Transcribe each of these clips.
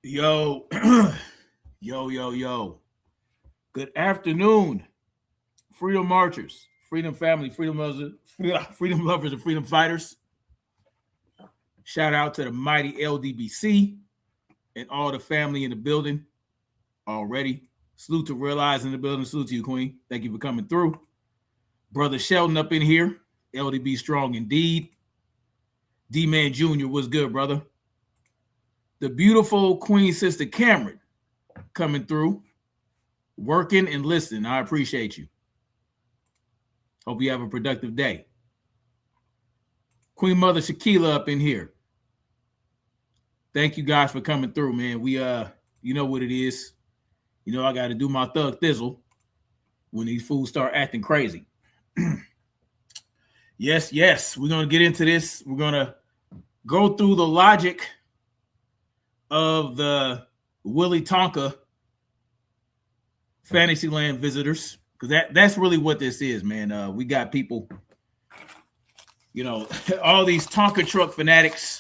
Yo, yo. Good afternoon, freedom marchers, freedom family, freedom lovers, and freedom fighters. Shout out to the mighty LDBC and all the family in the building already. Salute to Realize in the building. Salute to you, Queen. Thank you for coming through. Brother Sheldon up in here. LDB strong indeed. D-Man Jr. was good, brother. The beautiful Queen Sister Cameron coming through, working and listening. I appreciate you. Hope you have a productive day. Queen Mother Shaquila up in here. Thank you guys for coming through, man. We you know what it is. You know I got to do my thug thizzle when these fools start acting crazy. Yes. We're gonna get into this. We're gonna go through the logic of the WILLY Tonka Fantasyland visitors, because that's really what this is, man. We got people, you know, all these Tonka truck fanatics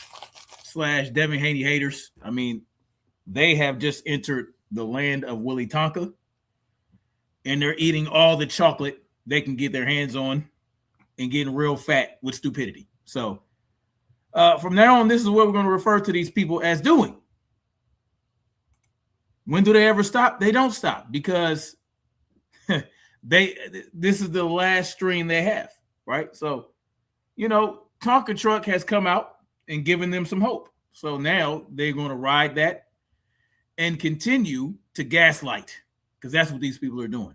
/ Devin Haney haters. I mean, they have just entered the land of WILLY Tonka, and they're eating all the chocolate they can get their hands on and getting real fat with stupidity. So from now on, this is what we're going to refer to these people as doing. When do they ever stop? They don't stop, because this is the last stream they have, right? So, you know, Tonka Truck has come out and given them some hope. So now they're going to ride that and continue to gaslight, because that's what these people are doing.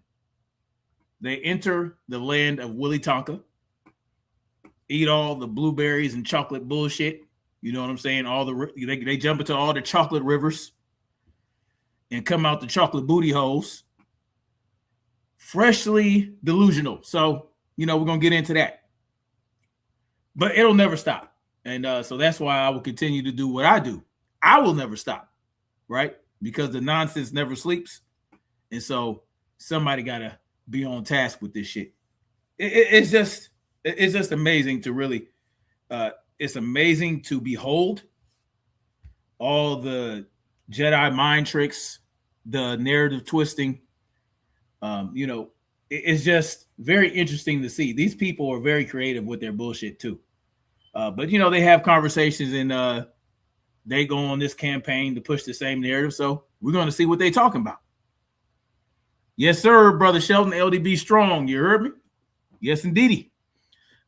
They enter the land of WILLY Tonka, eat all the blueberries and chocolate bullshit. You know what I'm saying? They jump into all the chocolate rivers and come out the chocolate booty holes, freshly delusional. So, you know, we're going to get into that. But it'll never stop. And so that's why I will continue to do what I do. I will never stop, right? Because the nonsense never sleeps. And so somebody got to be on task with this shit. It's just amazing to really, it's amazing to behold all the Jedi mind tricks, the narrative twisting. You know, it's just very interesting to see. These people are very creative with their bullshit too. But you know, they have conversations and they go on this campaign to push the same narrative. So we're going to see what they're talking about. Yes, sir, brother Sheldon, LDB strong. You heard me? Yes, indeedy.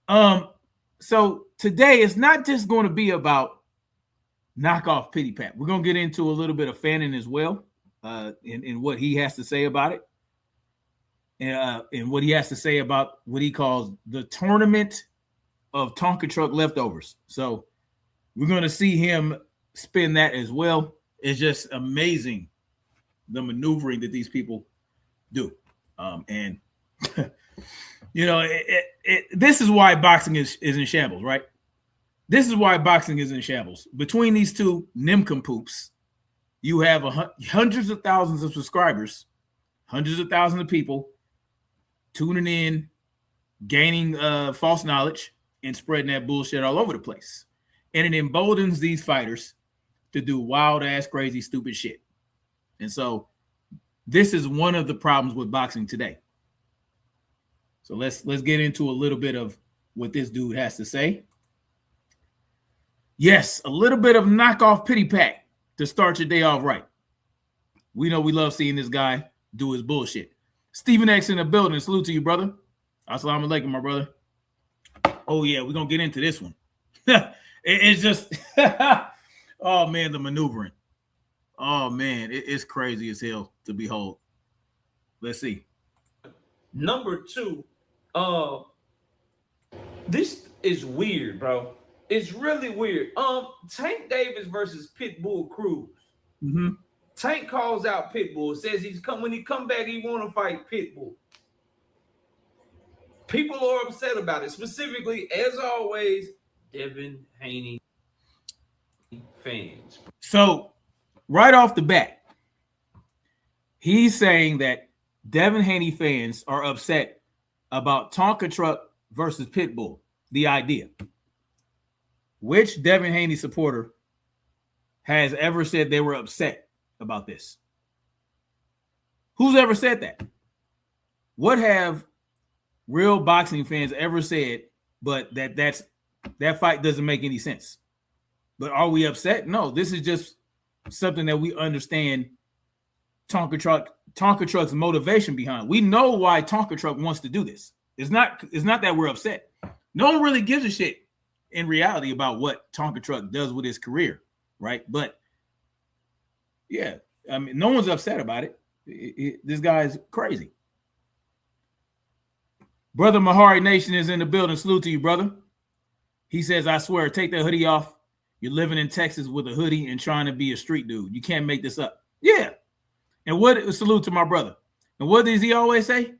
So today it's not just going to be about Knockoff Pity Pat. We're going to get into a little bit of Fannin as well, in what he has to say about it, and what he has to say about what he calls the tournament of Tonka truck leftovers. So we're going to see him spin that as well. It's just amazing the maneuvering that these people do. And you know, this is why boxing is in shambles, right? This is why boxing is in shambles. Between these two nincompoops, you have hundreds of thousands of subscribers, hundreds of thousands of people tuning in, gaining false knowledge, and spreading that bullshit all over the place. And it emboldens these fighters to do wild-ass, crazy, stupid shit. And so this is one of the problems with boxing today. So let's get into a little bit of what this dude has to say. Yes, a little bit of knockoff pity pat to start your day off right. We know we love seeing this guy do his bullshit. Stephen X in the building. Salute to you, brother. Assalamu alaikum, my brother. Oh, yeah, we're going to get into this one. It's just, oh, man, the maneuvering. Oh, man, it's crazy as hell to behold. Let's see. Number two, this is weird, bro. It's really weird. Tank Davis versus Pitbull Cruz. Mm-hmm. Tank calls out Pitbull, says when he come back, he want to fight Pitbull. People are upset about it. Specifically, as always, Devin Haney fans. So, right off the bat, he's saying that Devin Haney fans are upset about Tonka Truck versus Pitbull, the idea. Which Devin Haney supporter has ever said they were upset about this? Who's ever said that? What have real boxing fans ever said, but that fight doesn't make any sense? But are we upset? No, this is just something that we understand Tonka Truck's motivation behind. We know why Tonka Truck wants to do this. It's not that we're upset. No one really gives a shit in reality about what Tonka Truck does with his career, right? But yeah, I mean, no one's upset about it. This guy's crazy. Brother Mahari Nation is in the building. Salute to you, brother. He says, I swear, take that hoodie off. You're living in Texas with a hoodie and trying to be a street dude. You can't make this up. Yeah. And salute to my brother. And what does he always say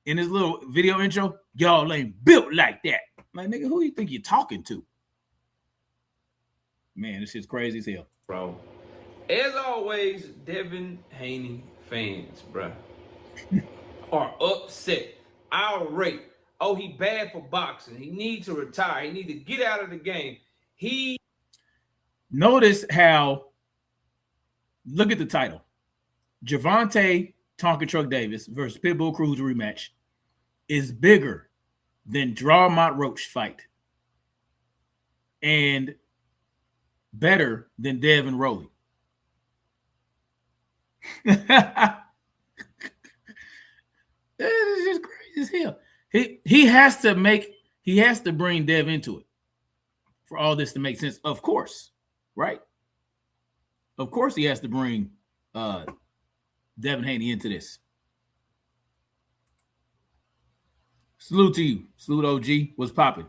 in his little video intro? Y'all ain't built like that. Like, nigga, who you think you're talking to? Man, this shit's crazy as hell. Bro, as always, Devin Haney fans, bro, are upset, irate. Oh, he bad for boxing. He needs to retire. He needs to get out of the game. Notice how, look at the title. Gervonta Tonka Truck Davis versus Pitbull Cruz rematch is bigger than Draw Roach fight and better than Devin Rowley. That is just crazy as hell. He has to bring Dev into it for all this to make sense. Of course, right? Of course he has to bring Devin Haney into this. Salute to you. Salute OG. What's popping?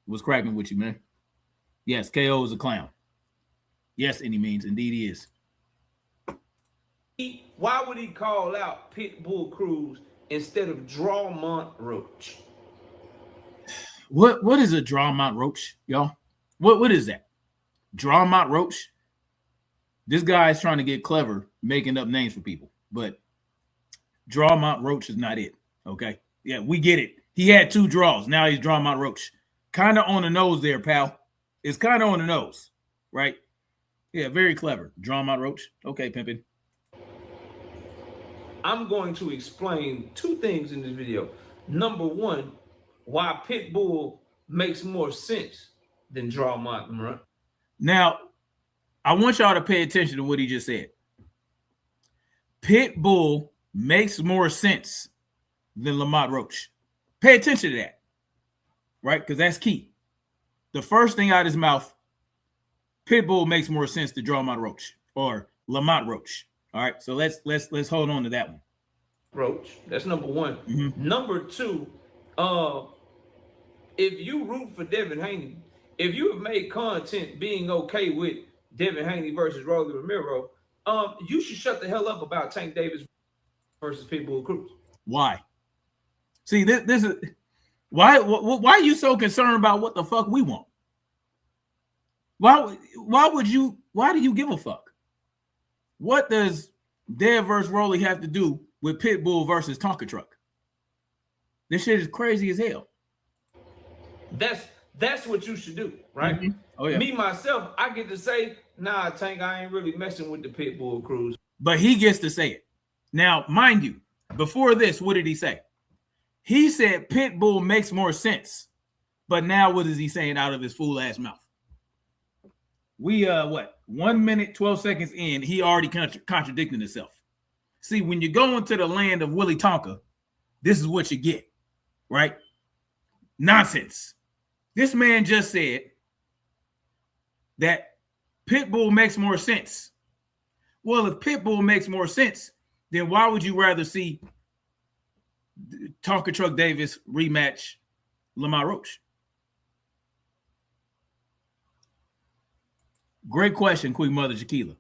What's cracking with you, man? Yes, KO is a clown. Yes, any means. Indeed he is. Why would he call out Pitbull Cruz instead of Draw Roach? What is a Draw Roach, y'all? What is that? Draw Roach? This guy is trying to get clever, making up names for people. But Draw Roach is not it, okay? Yeah, we get it. He had 2 draws. Now he's Draw Roach. Kind of on the nose there, pal. It's kind of on the nose, right? Yeah, very clever. Draw Roach. Okay, pimpin'. I'm going to explain 2 things in this video. Number 1, why Pitbull makes more sense than Draw Roach. Now, I want y'all to pay attention to what he just said. Pitbull makes more sense than Lamont Roach. Pay attention to that, right? Because that's key. The first thing out of his mouth, Pitbull makes more sense to Draw Roach or Lamont Roach. All right, so let's hold on to that one. Roach, that's number 1. Mm-hmm. Number 2, if you root for Devin Haney, if you have made content being okay with Devin Haney versus Rolly Romero, you should shut the hell up about Tank Davis versus Pitbull Cruz. Why? See, this is why are you so concerned about what the fuck we want? Why do you give a fuck? What does Dev versus Rolly have to do with Pitbull versus Tonka Truck? This shit is crazy as hell. That's what you should do, right? Mm-hmm. Oh yeah. Me myself, I get to say, nah, Tank, I ain't really messing with the Pitbull Cruz. But he gets to say it. Now, mind you, before this, what did he say? He said Pitbull makes more sense. But now what is he saying out of his fool ass mouth? We 1 minute, 12 seconds in, he already contradicting himself. See, when you go into the land of Willy Tonka, this is what you get, right? Nonsense. This man just said that Pitbull makes more sense. Well, if Pitbull makes more sense, then why would you rather see Tonka Truck Davis rematch Lamont Roach? Great question, Queen Mother Jaquila.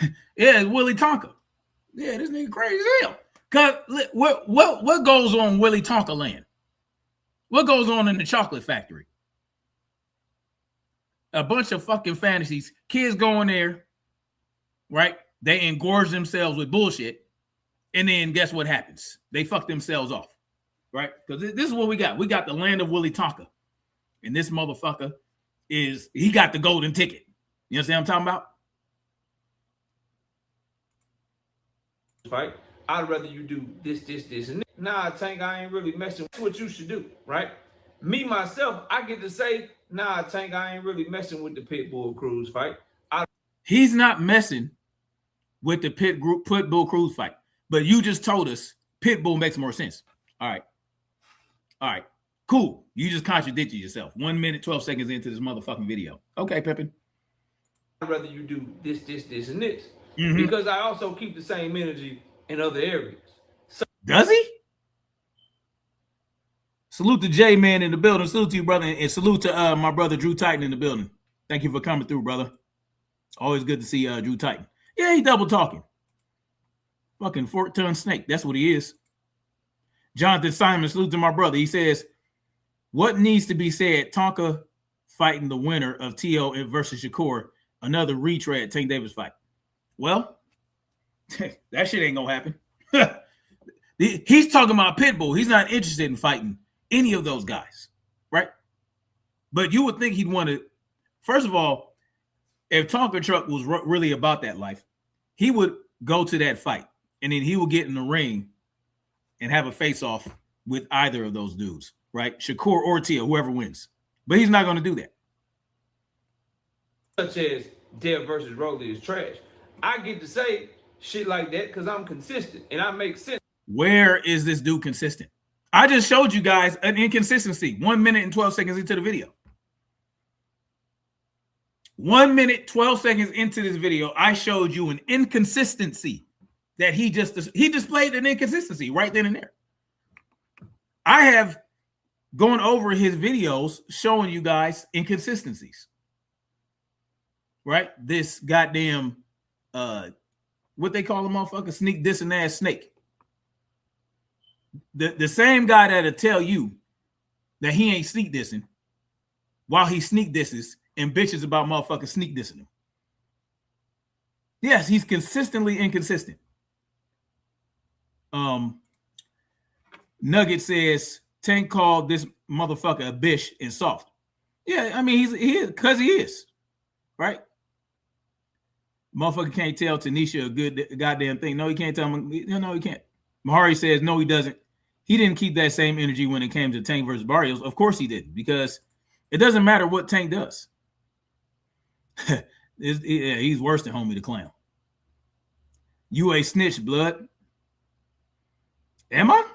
Yeah, it's Willy Tonka. Yeah, this nigga crazy as hell. Cause what goes on Willy Tonka land? What goes on in the chocolate factory? A bunch of fucking fantasies. Kids go in there, right? They engorge themselves with bullshit. And then guess what happens? They fuck themselves off, right? Because this is what we got. We got the land of Willy Tonka. And this motherfucker he got the golden ticket. You know what I'm talking about? fight. I'd rather you do this, and this. Nah, Tank, I ain't really messing. That's what you should do, right? Me, myself, I get to say, nah, Tank, I ain't really messing with the Pitbull Cruz fight. He's not messing with the Pitbull Cruz fight. But you just told us Pitbull makes more sense. All right. Cool. You just contradicted yourself. 1 minute, 12 seconds into this motherfucking video. Okay, Pippin. I'd rather you do this, and this. Because I also keep the same energy in other areas. So, does he? Salute to J-Man in the building. Salute to you, brother. And salute to my brother Drew Titan in the building. Thank you for coming through, brother. Always good to see Drew Titan. Yeah, he double talking. Fucking 4-ton snake. That's what he is. Jonathan Simon, salute to my brother. He says, what needs to be said? Tonka fighting the winner of T.O. versus Shakur. Another retread Tank Davis fight. Well, that shit ain't gonna happen. He's talking about Pitbull. He's not interested in fighting any of those guys, right? But you would think he'd want to. First of all, if Tonka Truck was really about that life, he would go to that fight and then he would get in the ring and have a face-off with either of those dudes, right? Shakur or Tia, whoever wins. But he's not going to do that. Such as Dev versus Rolly is trash. I get to say shit like that because I'm consistent and I make sense. Where is this dude consistent? I just showed you guys an inconsistency 1 minute and 12 seconds into the video. 1 minute, 12 seconds into this video, I showed you an inconsistency that he displayed an inconsistency right then and there. I have gone over his videos showing you guys inconsistencies. Right? This goddamn what they call a motherfucker sneak dissing ass snake. The same guy that'll tell you that he ain't sneak dissing while he sneak disses and bitches about motherfucking sneak dissing him. Yes, he's consistently inconsistent. Nugget says Tank called this motherfucker a bitch and soft. Yeah, I mean he is, right? Motherfucker can't tell Tanisha a good goddamn thing. No, he can't tell him. No, he can't. Mahari says no, he doesn't. He didn't keep that same energy when it came to Tank versus Barrios. Of course he didn't, because it doesn't matter what Tank does. He's worse than Homie the Clown. You a snitch, blood. Am I?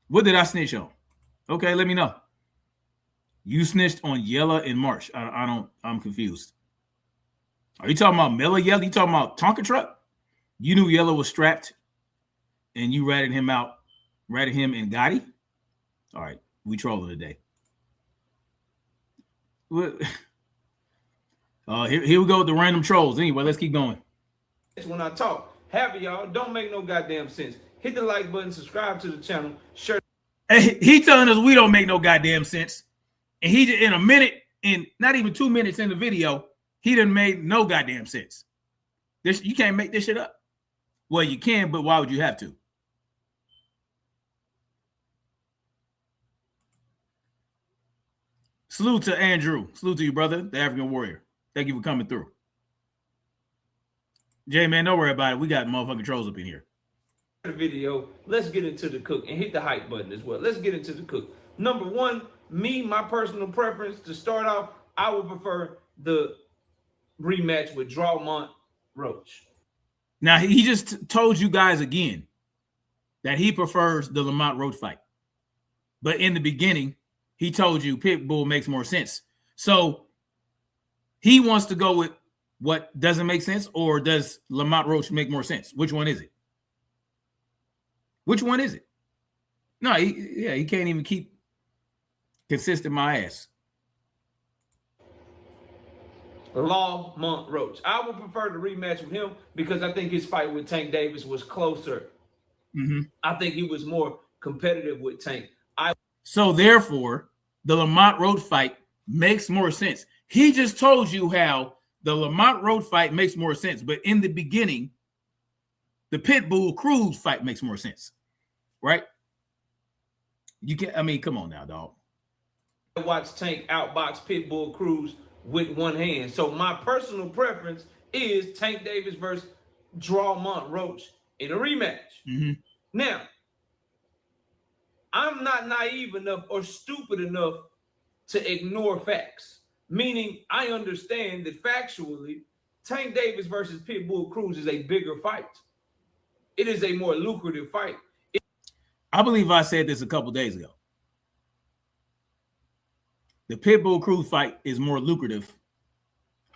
What did I snitch on? Okay, let me know. You snitched on Yella in March. I'm confused. Are you talking about Miller Yella? You talking about Tonka Truck? You knew Yella was strapped and you ratted him and Gotti? All right, we trolling today. Here we go with the random trolls. Anyway, let's keep going. When I talk, half of y'all don't make no goddamn sense. Hit the like button, subscribe to the channel. Share. Hey, he telling us we don't make no goddamn sense. And he in a minute, in not even 2 minutes in the video, he done made no goddamn sense. You can't make this shit up. Well, you can, but why would you have to? Salute to Andrew. Salute to you, brother, the African warrior. Thank you for coming through. Jay, man, don't worry about it. We got motherfucking trolls up in here. The video, let's get into the cook and hit the hype button as well. Let's get into the cook. Number one, my personal preference to start off, I would prefer the rematch with Drawmont Roach. Now, he just told you guys again that he prefers the Lamont Roach fight. But in the beginning, he told you Pitbull makes more sense. So he wants to go with what doesn't make sense, or does Lamont Roach make more sense? Which one is it? Which one is it? No, he can't even keep consistent my ass. Lamont Roach. I would prefer the rematch with him because I think his fight with Tank Davis was closer. I think he was more competitive with Tank. So therefore, the Lamont Roach fight makes more sense. He just told you how the Lamont Roach fight makes more sense, but in the beginning, the Pitbull Cruz fight makes more sense, right? You can't. I mean, come on now, dog. I watched Tank outbox Pitbull Cruz with one hand. So my personal preference is Tank Davis versus Drawmont Roach in a rematch. Mm-hmm. Now, I'm not naive enough or stupid enough to ignore facts. Meaning, I understand that factually, Tank Davis versus Pitbull Cruz is a bigger fight. It is a more lucrative fight. I believe I said this a couple days ago. The Pitbull Cruz fight is more lucrative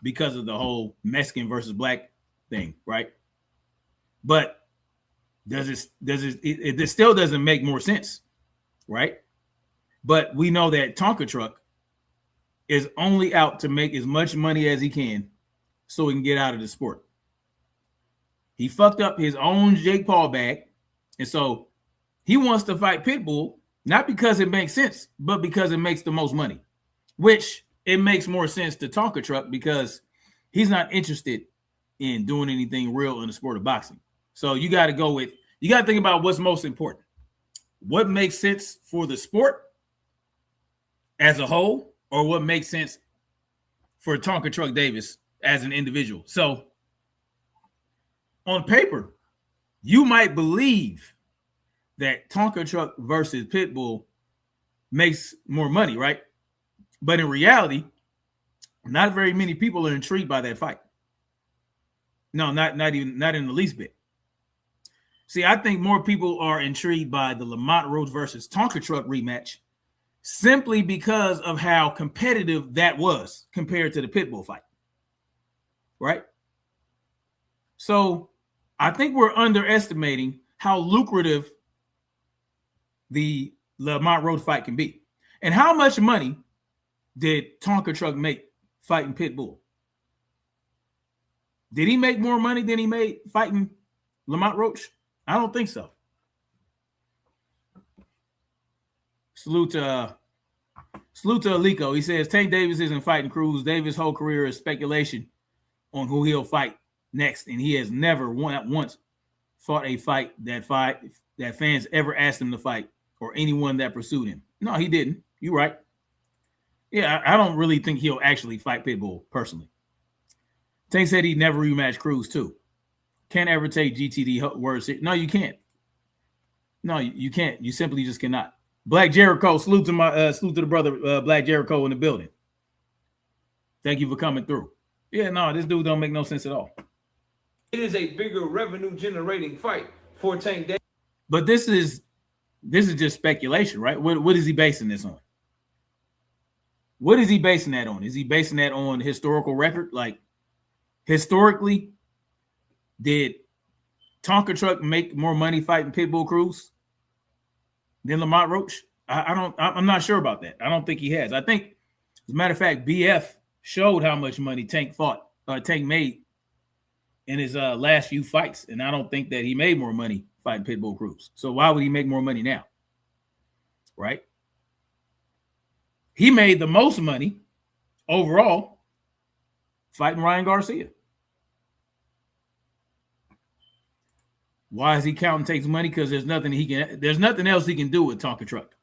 because of the whole Mexican versus black thing, right? But it still doesn't make more sense, right? But we know that Tonka Truck is only out to make as much money as he can so he can get out of the sport. He fucked up his own Jake Paul bag, and so he wants to fight Pitbull, not because it makes sense, but because it makes the most money, which it makes more sense to Tonka Truck because he's not interested in doing anything real in the sport of boxing. So you got to think about what's most important. What makes sense for the sport as a whole, or what makes sense for Tonka Truck Davis as an individual. So on paper, you might believe that Tonka Truck versus Pitbull makes more money, right? But in reality, not very many people are intrigued by that fight. No, not in the least bit. See, I think more people are intrigued by the Lamont Roach versus Tonka Truck rematch simply because of how competitive that was compared to the Pitbull fight, right? So I think we're underestimating how lucrative the Lamont Roach fight can be. And how much money did Tonka Truck make fighting Pitbull? Did he make more money than he made fighting Lamont Roach? I don't think so. Salute to Alico. He says Tank Davis isn't fighting Cruz. Davis' whole career is speculation on who he'll fight next, and he has never once fought a fight that fans ever asked him to fight or anyone that pursued him. No, he didn't. You're right. Yeah, I don't really think he'll actually fight Pitbull personally. Tank said he'd never rematch Cruz too. Can't ever take GTD words. No, you can't. No, you can't. You simply just cannot. Black Jericho, salute to the brother Black Jericho in the building. Thank you for coming through. Yeah, no, this dude don't make no sense at all. It is a bigger revenue generating fight for Tank Davis. But this is just speculation, right? What is he basing this on? What is he basing that on? Is he basing that on historical record? Like, historically, did Tonka Truck make more money fighting Pitbull Cruz than Lamont Roach? I'm not sure about that. I don't think he has. I think, as a matter of fact, BF showed how much money Tank made in his last few fights, and I don't think that he made more money fighting Pitbull Cruz. So why would he make more money now? Right? He made the most money overall fighting Ryan Garcia. Why is he counting takes money? Because there's nothing else he can do with Tonka Truck.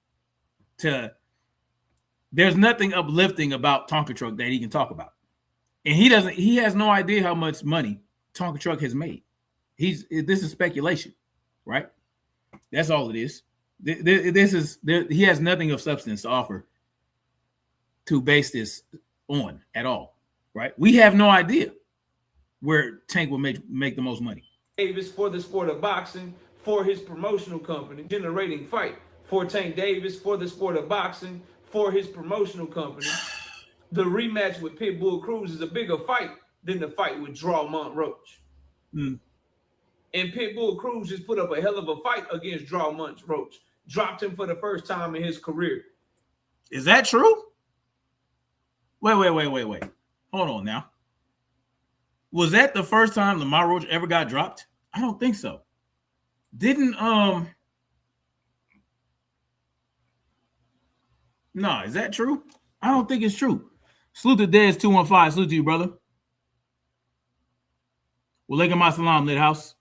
There's nothing uplifting about Tonka Truck that he can talk about. And he has no idea how much money Tonka Truck has made. This is speculation, right? That's all it is. He has nothing of substance to offer to base this on at all, right? We have no idea where Tank will make the most money. Davis for the sport of boxing, for his promotional company, generating fight for Tank Davis for the sport of boxing, for his promotional company. The rematch with Pitbull Cruz is a bigger fight than the fight with Lamont Roach. And Pitbull Cruz just put up a hell of a fight against Lamont Roach. Dropped him for the first time in his career. Is that true? Wait. Hold on now. Was that the first time Lamont Roach ever got dropped? I don't think so. No, is that true? I don't think it's true. Salute to Dez 215. Salute to you, brother. Walaikum assalam, Lit House.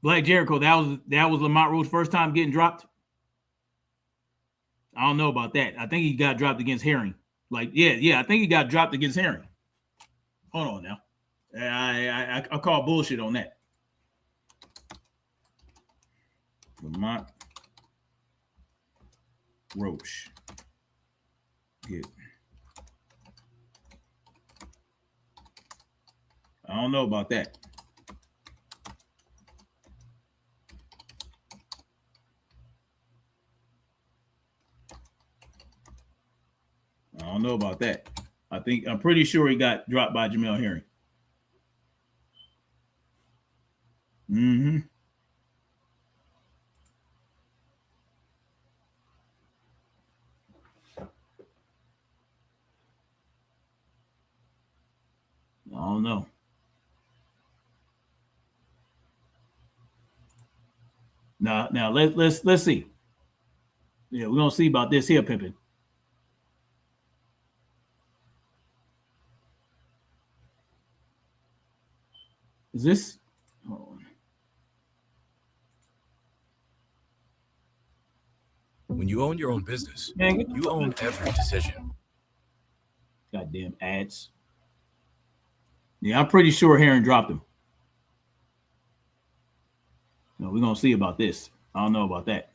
Black Jericho, that was Lamont Roach's first time getting dropped. I don't know about that. I think he got dropped against Herring. I think he got dropped against Herring. Hold on now. I call bullshit on that. Lamont Roach. Get. I don't know about that. I don't know about that. I'm pretty sure he got dropped by Jamel Herring. Mm-hmm. I don't know. Now let's see. Yeah, we're gonna see about this here, Pimpin. Is this? Hold on. When you own your own business, you own every decision. Goddamn ads. Yeah, I'm pretty sure Herring dropped him. No, we're gonna see about this. I don't know about that.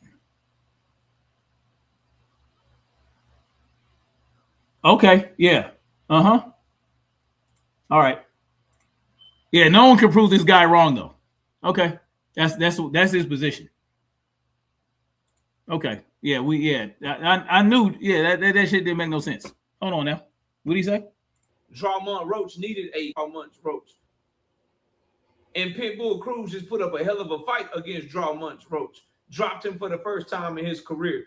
Okay, yeah. Uh-huh. All right. Yeah, no one can prove this guy wrong though. Okay. That's his position. Okay. Yeah, I knew, yeah, that shit didn't make no sense. Hold on now. What did he say? Drawmont Roach needed a Drawmont Roach. And Pitbull Cruz just put up a hell of a fight against Drawmont Roach. Dropped him for the first time in his career.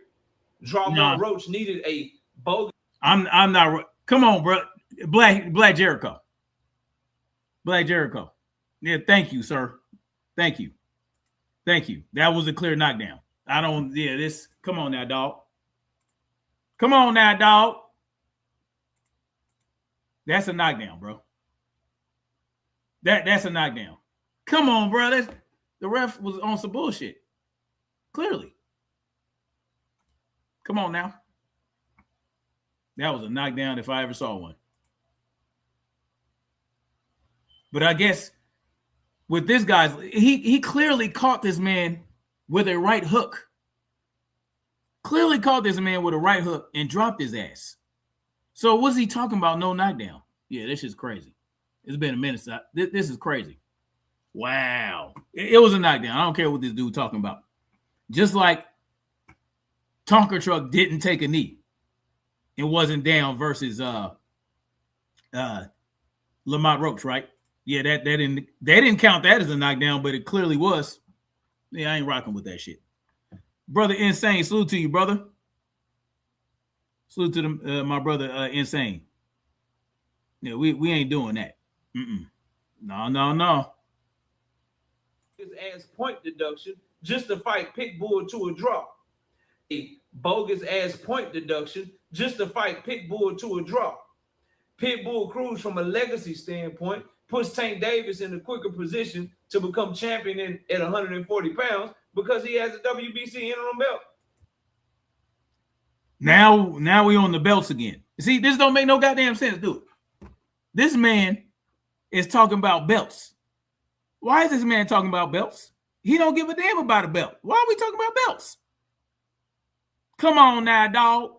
Drawmont Roach needed a bogus. I'm not. Come on, bro. Black Jericho. Black Jericho. Yeah, thank you, sir. Thank you. Thank you. That was a clear knockdown. I don't. Yeah, this. Come on now, dog. Come on now, dog. That's a knockdown, bro. That's a knockdown. Come on, bro. The ref was on some bullshit. Clearly. Come on now. That was a knockdown if I ever saw one. But I guess with this guy, he clearly caught this man with a right hook. Clearly caught this man with a right hook and dropped his ass. So what's he talking about? No knockdown. Yeah, this is crazy. It's been a minute. This is crazy. Wow. It was a knockdown. I don't care what this dude talking about. Just like Tonka Truck didn't take a knee. It wasn't down versus Lamont Roach, right? Yeah, they didn't count that as a knockdown, but it clearly was. Yeah, I ain't rocking with that shit. Brother Insane, salute to you, brother. Salute to my brother Insane. Yeah, we ain't doing that. No. His ass point deduction just to fight Pitbull to a draw. A bogus ass point deduction just to fight Pitbull to a draw. Pitbull Cruz, from a legacy standpoint, puts Tank Davis in a quicker position to become champion at 140 pounds because he has a WBC interim belt. Now we on the belts again. See, this don't make no goddamn sense, do it? This man is talking about belts. Why is this man talking about belts? He don't give a damn about a belt. Why are we talking about belts? Come on now, dog.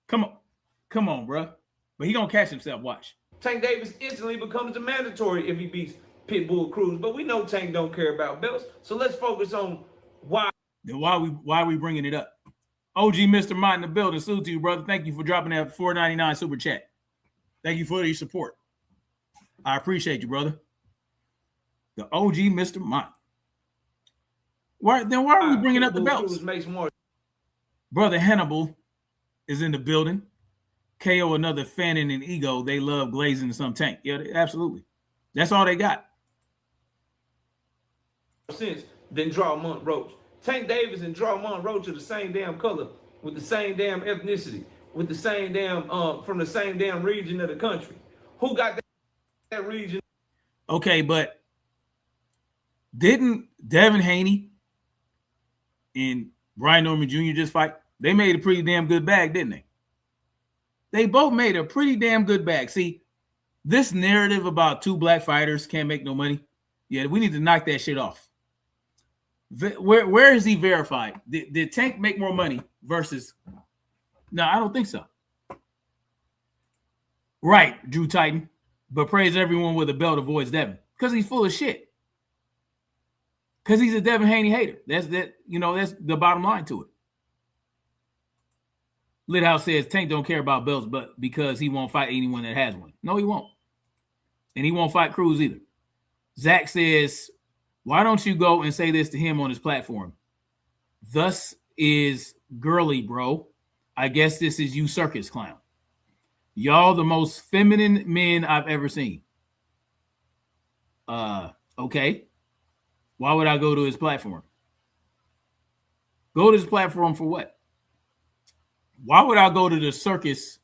Come on, bro. But he gonna catch himself. Watch. Tank Davis instantly becomes the mandatory if he beats Pitbull Cruz. But we know Tank don't care about belts. So let's focus on why. Then why are we bringing it up? OG Mr. Mott in the building. Salute to you, brother. Thank you for dropping that $4.99 super chat. Thank you for your support. I appreciate you, brother. The OG Mr. Mott. Why are we bringing up the belts? Makes more. Brother Hannibal is in the building. KO another fan in an ego. They love glazing some tank. Yeah, absolutely. That's all they got. Since then Drawmont Roach. Tank Davis and Drawmont Roach are the same damn color, with the same damn ethnicity, with the same damn from the same damn region of the country. Who got that region? Okay, but didn't Devin Haney and Brian Norman Jr. just fight? They made a pretty damn good bag, didn't they? They both made a pretty damn good bag. See, this narrative about two black fighters can't make no money. Yeah, we need to knock that shit off. Where is he verified? Did Tank make more money versus? No, I don't think so. Right, Drew Titan, but praise everyone with a belt avoids Devin because he's full of shit. Because he's a Devin Haney hater. That's the bottom line to it. Lithouse says Tank don't care about belts, but because he won't fight anyone that has one. No, he won't. And he won't fight Cruz either. Zach says, why don't you go and say this to him on his platform? Thus is girly, bro. I guess this is you circus clown. Y'all the most feminine men I've ever seen. Okay. Why would I go to his platform? Go to his platform for what? Why would I go to the circus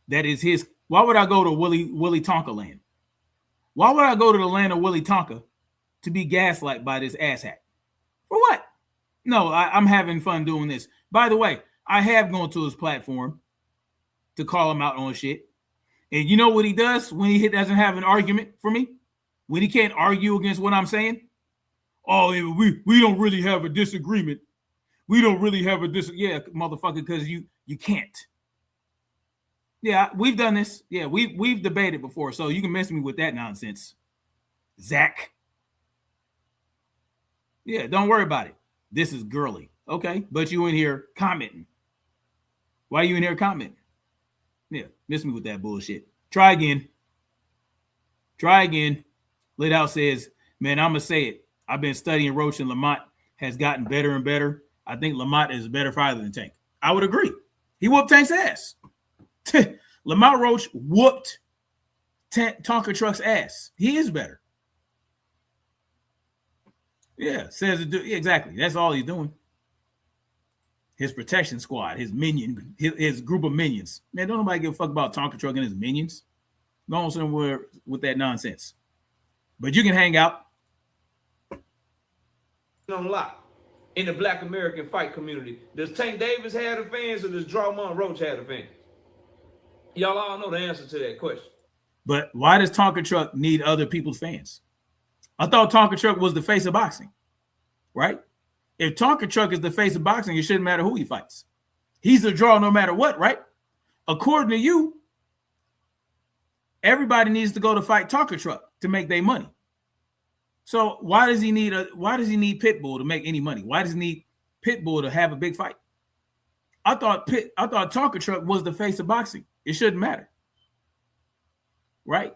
that is his? Why would I go to Willy Tonka land? Why would I go to the land of Willy Tonka to be gaslight by this asshat? For what? No, I'm having fun doing this. By the way, I have gone to his platform to call him out on shit. And you know what he does when he doesn't have an argument for me? When he can't argue against what I'm saying? Oh, we don't really have a disagreement. We don't really have a disagreement. Yeah, motherfucker, because you can't. Yeah, we've done this. Yeah, we've debated before, so you can mess me with that nonsense. Zach. Yeah, don't worry about it. This is girly. Okay, but you in here commenting. Why are you in here commenting? Yeah, miss me with that bullshit. Try again. Try again. Lithouse says, man, I'm going to say it. I've been studying Roach, and Lamont has gotten better and better. I think Lamont is a better fighter than Tank. I would agree. He whooped Tank's ass. Lamont Roach whooped Tonka Truck's ass. He is better. Yeah, says it. Exactly. That's all he's doing. His protection squad, his minion, his group of minions. Man, don't nobody give a fuck about Tonka Truck and his minions. Go on somewhere with that nonsense. But you can hang out. On lock in the Black American fight community. Does Tank Davis have the fans or does Drawmont Roach have the fans? Y'all all know the answer to that question. But why does Tonka Truck need other people's fans? I thought Tonka Truck was the face of boxing, right? If Tonka Truck is the face of boxing, it shouldn't matter who he fights. He's a draw no matter what, right? According to you, everybody needs to go to fight Tonka Truck to make their money. So why does he need Pitbull to make any money? Why does he need Pitbull to have a big fight? I thought Tonka Truck was the face of boxing. It shouldn't matter. Right?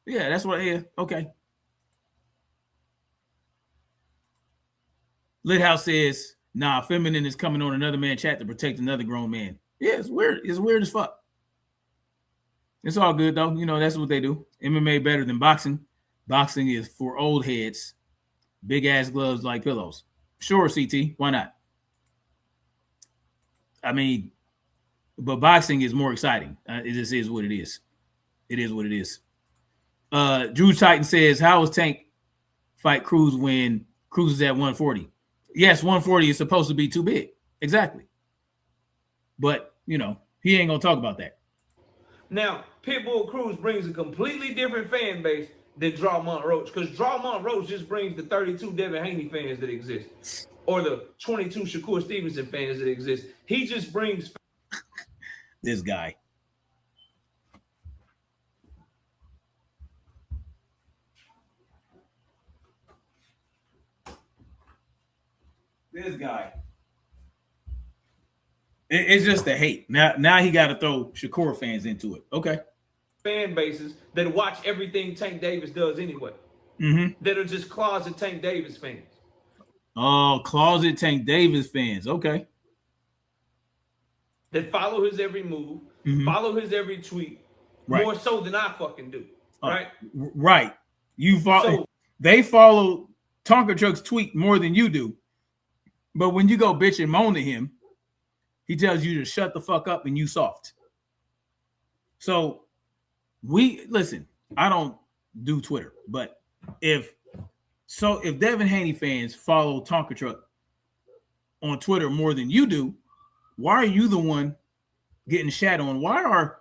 Yeah, that's what, yeah, okay. Lithouse says, nah, feminine is coming on another man's chat to protect another grown man. Yeah, it's weird. It's weird as fuck. It's all good, though. You know, that's what they do. MMA better than boxing. Boxing is for old heads. Big-ass gloves like pillows. Sure, CT. Why not? I mean, but boxing is more exciting. It just is what it is. It is what it is. Drew Titan says, how is Tank fight Cruz when Cruz is at 140? Yes, 140 is supposed to be too big. Exactly. But, you know, he ain't going to talk about that. Now, Pitbull Cruz brings a completely different fan base than Drawmont Roach, because Drawmont Roach just brings the 32 Devin Haney fans that exist, or the 22 Shakur Stevenson fans that exist. He just brings this guy. This guy. It's just the hate. Now he got to throw Shakur fans into it. Okay. Fan bases that watch everything Tank Davis does anyway. Mm-hmm. That are just closet Tank Davis fans. Oh, closet Tank Davis fans. Okay. That follow his every move, follow his every tweet, right, more so than I fucking do. Right? Right. You follow. So, they follow Tonka Truck's tweet more than you do. But when you go bitch and moan to him, he tells you to shut the fuck up and you soft. So listen, I don't do Twitter, but if Devin Haney fans follow Tonka Truck on Twitter more than you do, why are you the one getting shat on? Why are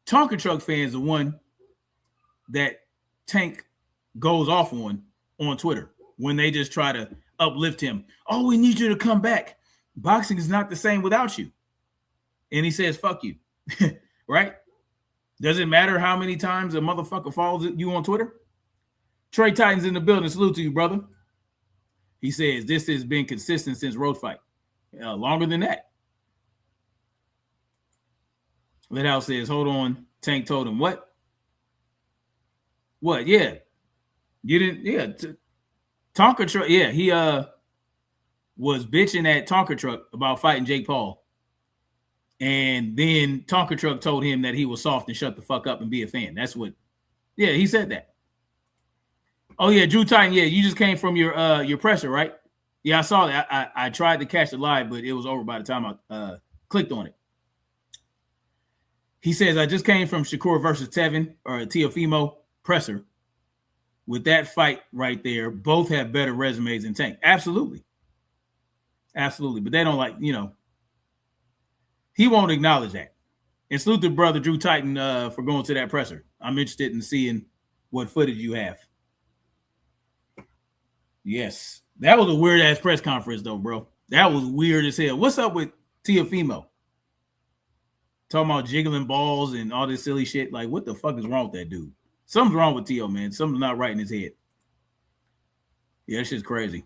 Tonka Truck fans the one that Tank goes off on Twitter when they just try to uplift him. Oh, we need you to come back. Boxing is not the same without you. And he says, fuck you. Right? Does it matter how many times a motherfucker follows you on Twitter? Trey Titan's in the building. Salute to you, brother. He says, this has been consistent since Road Fight. Longer than that. Lidhouse says, hold on. Tank told him, what? What? Yeah. You didn't, yeah. Tonka Truck, yeah, he was bitching at Tonka Truck about fighting Jake Paul. And then Tonka Truck told him that he was soft and shut the fuck up and be a fan. That's what, yeah, he said that. Oh, yeah, Drew Titan, yeah, you just came from your presser, right? Yeah, I saw that. I tried to catch it live, but it was over by the time I clicked on it. He says, I just came from Shakur versus Tevin or Teofimo presser. With that fight right there, both have better resumes than Tank. Absolutely. Absolutely. But they don't like, you know, he won't acknowledge that. And salute to brother Drew Titan for going to that presser. I'm interested in seeing what footage you have. Yes. That was a weird-ass press conference, though, bro. That was weird as hell. What's up with Teofimo? Talking about jiggling balls and all this silly shit. Like, what the fuck is wrong with that dude? Something's wrong with Teo, man. Something's not right in his head. Yeah, that shit's crazy.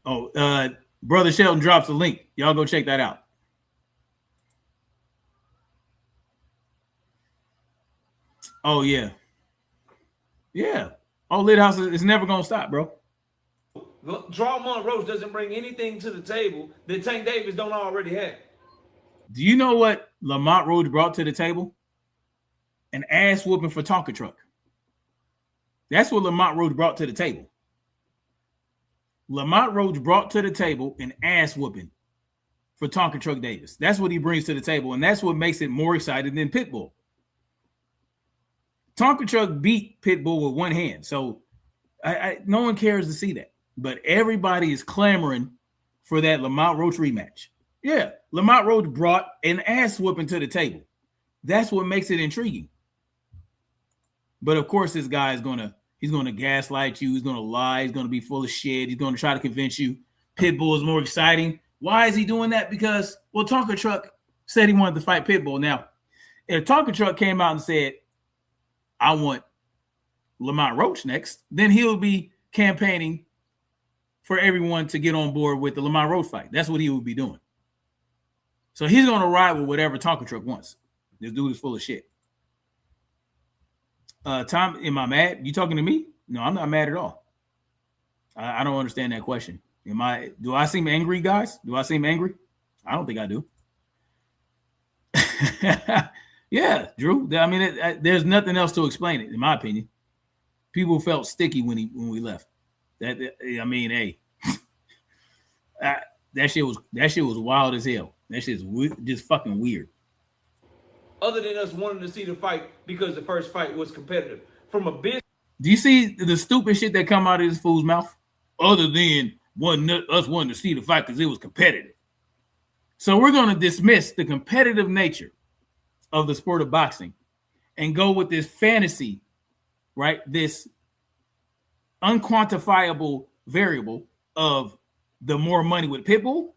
Oh, Brother Shelton drops a link. Y'all go check that out. Oh, yeah. Yeah. Oh, Lidhouse is never going to stop, bro. Draw Roach doesn't bring anything to the table that Tank Davis don't already have. Do you know what Lamont Roach brought to the table? An ass whooping for Tonka Truck. That's what Lamont Roach brought to the table. Lamont Roach brought to the table an ass whooping for Tonka Truck Davis. That's what he brings to the table, and that's what makes it more exciting than Pitbull. Tonka Truck beat Pitbull with one hand, so no one cares to see that. But everybody is clamoring for that Lamont Roach rematch. Yeah, Lamont Roach brought an ass whooping to the table. That's what makes it intriguing. But of course, this guy is he's gonna gaslight you. He's gonna lie. He's gonna be full of shit. He's gonna try to convince you Pitbull is more exciting. Why is he doing that? Because, well, Tonka Truck said he wanted to fight Pitbull. Now, if Tonka Truck came out and said, I want Lamont Roach next, then he'll be campaigning for everyone to get on board with the Lamont Roach fight. That's what he would be doing. So he's going to ride with whatever Tonka Truck wants. This dude is full of shit. Tom, am I mad? You talking to me? No, I'm not mad at all. I don't understand that question. Do I seem angry, guys? Do I seem angry? I don't think I do. Yeah, Drew. I mean, there's nothing else to explain it, in my opinion. People felt sticky when we left. I mean, hey, that shit was wild as hell. That shit's just fucking weird. Other than us wanting to see the fight because the first fight was competitive. From a business. Do you see the stupid shit that come out of this fool's mouth? Other than us wanting to see the fight because it was competitive. So we're going to dismiss the competitive nature of the sport of boxing and go with this fantasy, right? This unquantifiable variable of the more money with Pitbull.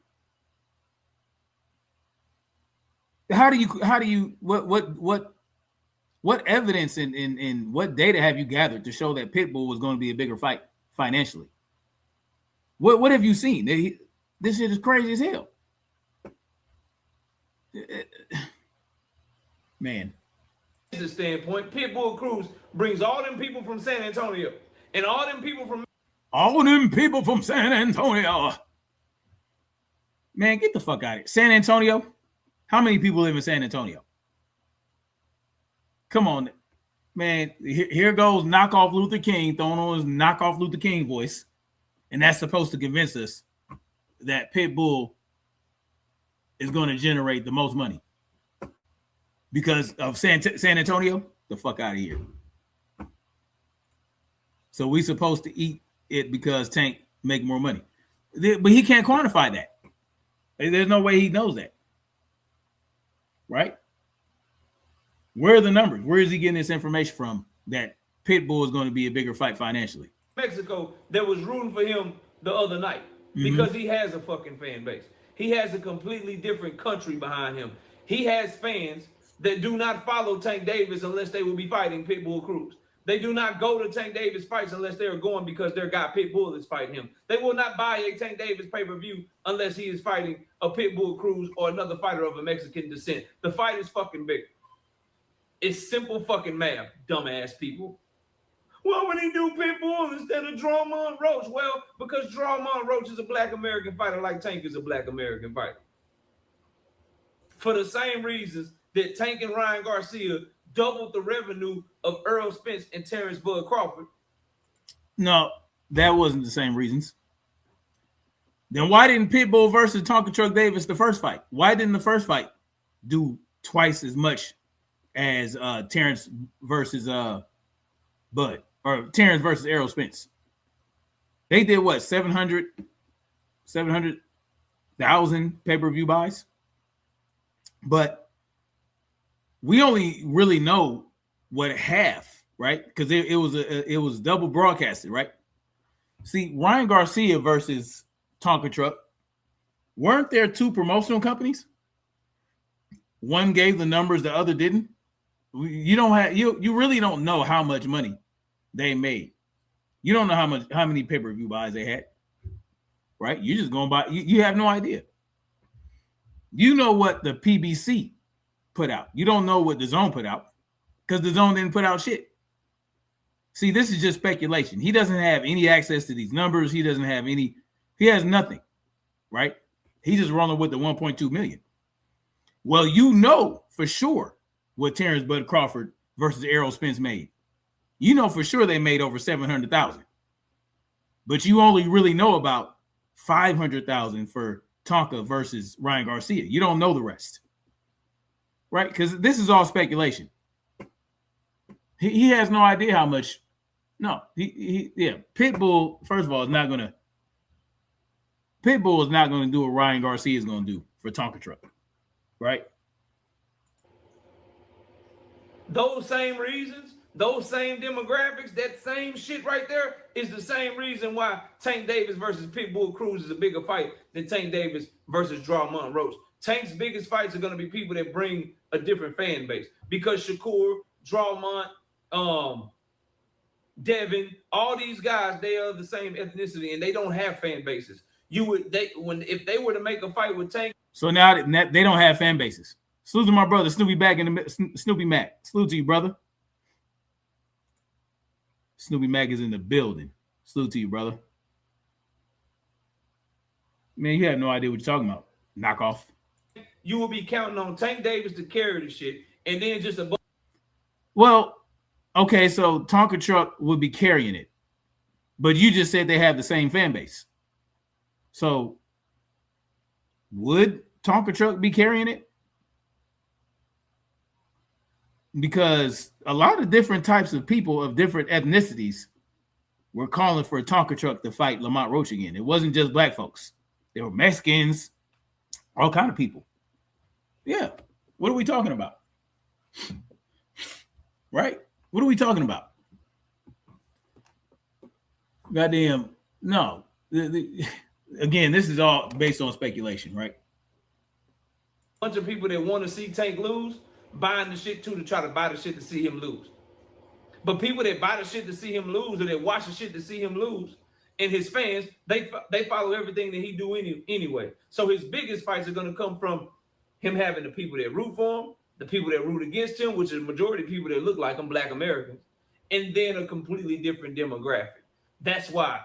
What evidence and what data have you gathered to show that Pitbull was going to be a bigger fight financially? What have you seen? This shit is crazy as hell. Man. From the standpoint, Pitbull Cruz brings all them people from San Antonio and all them people from San Antonio. Man, get the fuck out of here. San Antonio? How many people live in San Antonio? Come on, man. Here goes Knockoff Luther King throwing on his Knockoff Luther King voice. And that's supposed to convince us that Pitbull is going to generate the most money. Because of San Antonio? The fuck out of here. So we supposed to eat it because Tank make more money. But he can't quantify that. There's no way he knows that. Right? Where are the numbers? Where is he getting this information from that Pitbull is going to be a bigger fight financially? Mexico that was rooting for him the other night because he has a fucking fan base. He has a completely different country behind him. He has fans that do not follow Tank Davis unless they will be fighting Pitbull Cruz. They do not go to Tank Davis fights unless they are going because their guy Pitbull is fighting him. They will not buy a Tank Davis pay-per-view unless he is fighting a Pitbull Cruz or another fighter of a Mexican descent. The fight is fucking big. It's simple fucking math, dumbass people. Why would he do Pitbull instead of Dramon Roach? Well, because Dramon Roach is a black American fighter like Tank is a black American fighter. For the same reasons that Tank and Ryan Garcia doubled the revenue of Errol Spence and Terrence Bud Crawford. No, that wasn't the same reasons. Then why didn't Pitbull versus Tonka Truck Davis the first fight? Why didn't the first fight do twice as much as Terrence versus Bud or Terrence versus Errol Spence? They did what, 700,000 pay-per-view buys? But we only really know what half, right? Because it was double broadcasted, right? See, Ryan Garcia versus Tonka Truck, weren't there two promotional companies? One gave the numbers, the other didn't. You don't have you really don't know how much money they made. You don't know how many pay-per-view buys they had, right? You're just going by. You have no idea. You know what the PBC put out. You don't know what the Zone put out because the Zone didn't put out shit. See, this is just speculation. He doesn't have any access to these numbers. He doesn't have any. He has nothing, right? He's just rolling with the 1.2 million. Well, you know for sure what Terrence Bud Crawford versus Errol Spence made. You know for sure they made over 700,000. But you only really know about 500,000 for Tonka versus Ryan Garcia. You don't know the rest, right? Because this is all speculation. He has no idea how much. No, Pitbull, first of all, is not going to. Pitbull is not going to do what Ryan Garcia is going to do for Tonka Truck, right? Those same reasons, those same demographics, that same shit right there is the same reason why Tank Davis versus Pitbull Cruz is a bigger fight than Tank Davis versus Dramon Roach. Tank's biggest fights are going to be people that bring a different fan base because Shakur, Dramon, Devin, all these guys, they are the same ethnicity and they don't have fan bases. If they were to make a fight with Tank. So now they don't have fan bases. Salute to my brother, Snoopy Snoopy Mac. Salute to you, brother. Snoopy Mac is in the building. Salute to you, brother. Man, you have no idea what you're talking about. Knockoff. You will be counting on Tank Davis to carry the shit, and then just a. Well, okay, so Tonka Truck would be carrying it, but you just said they have the same fan base. So would Tonka Truck be carrying it? Because a lot of different types of people of different ethnicities were calling for Tonka Truck to fight Lamont Roach again. It wasn't just black folks. There were Mexicans, all kind of people. Yeah. What are we talking about? Right? What are we talking about? Goddamn. No. Again, this is all based on speculation, right? Bunch of people that want to see Tank lose, buying the shit too to try to buy the shit to see him lose. But people that buy the shit to see him lose or that watch the shit to see him lose, and his fans, they follow everything that he do anyway. So his biggest fights are going to come from him having the people that root for him, the people that root against him, which is the majority of people that look like him, black Americans, and then a completely different demographic. That's why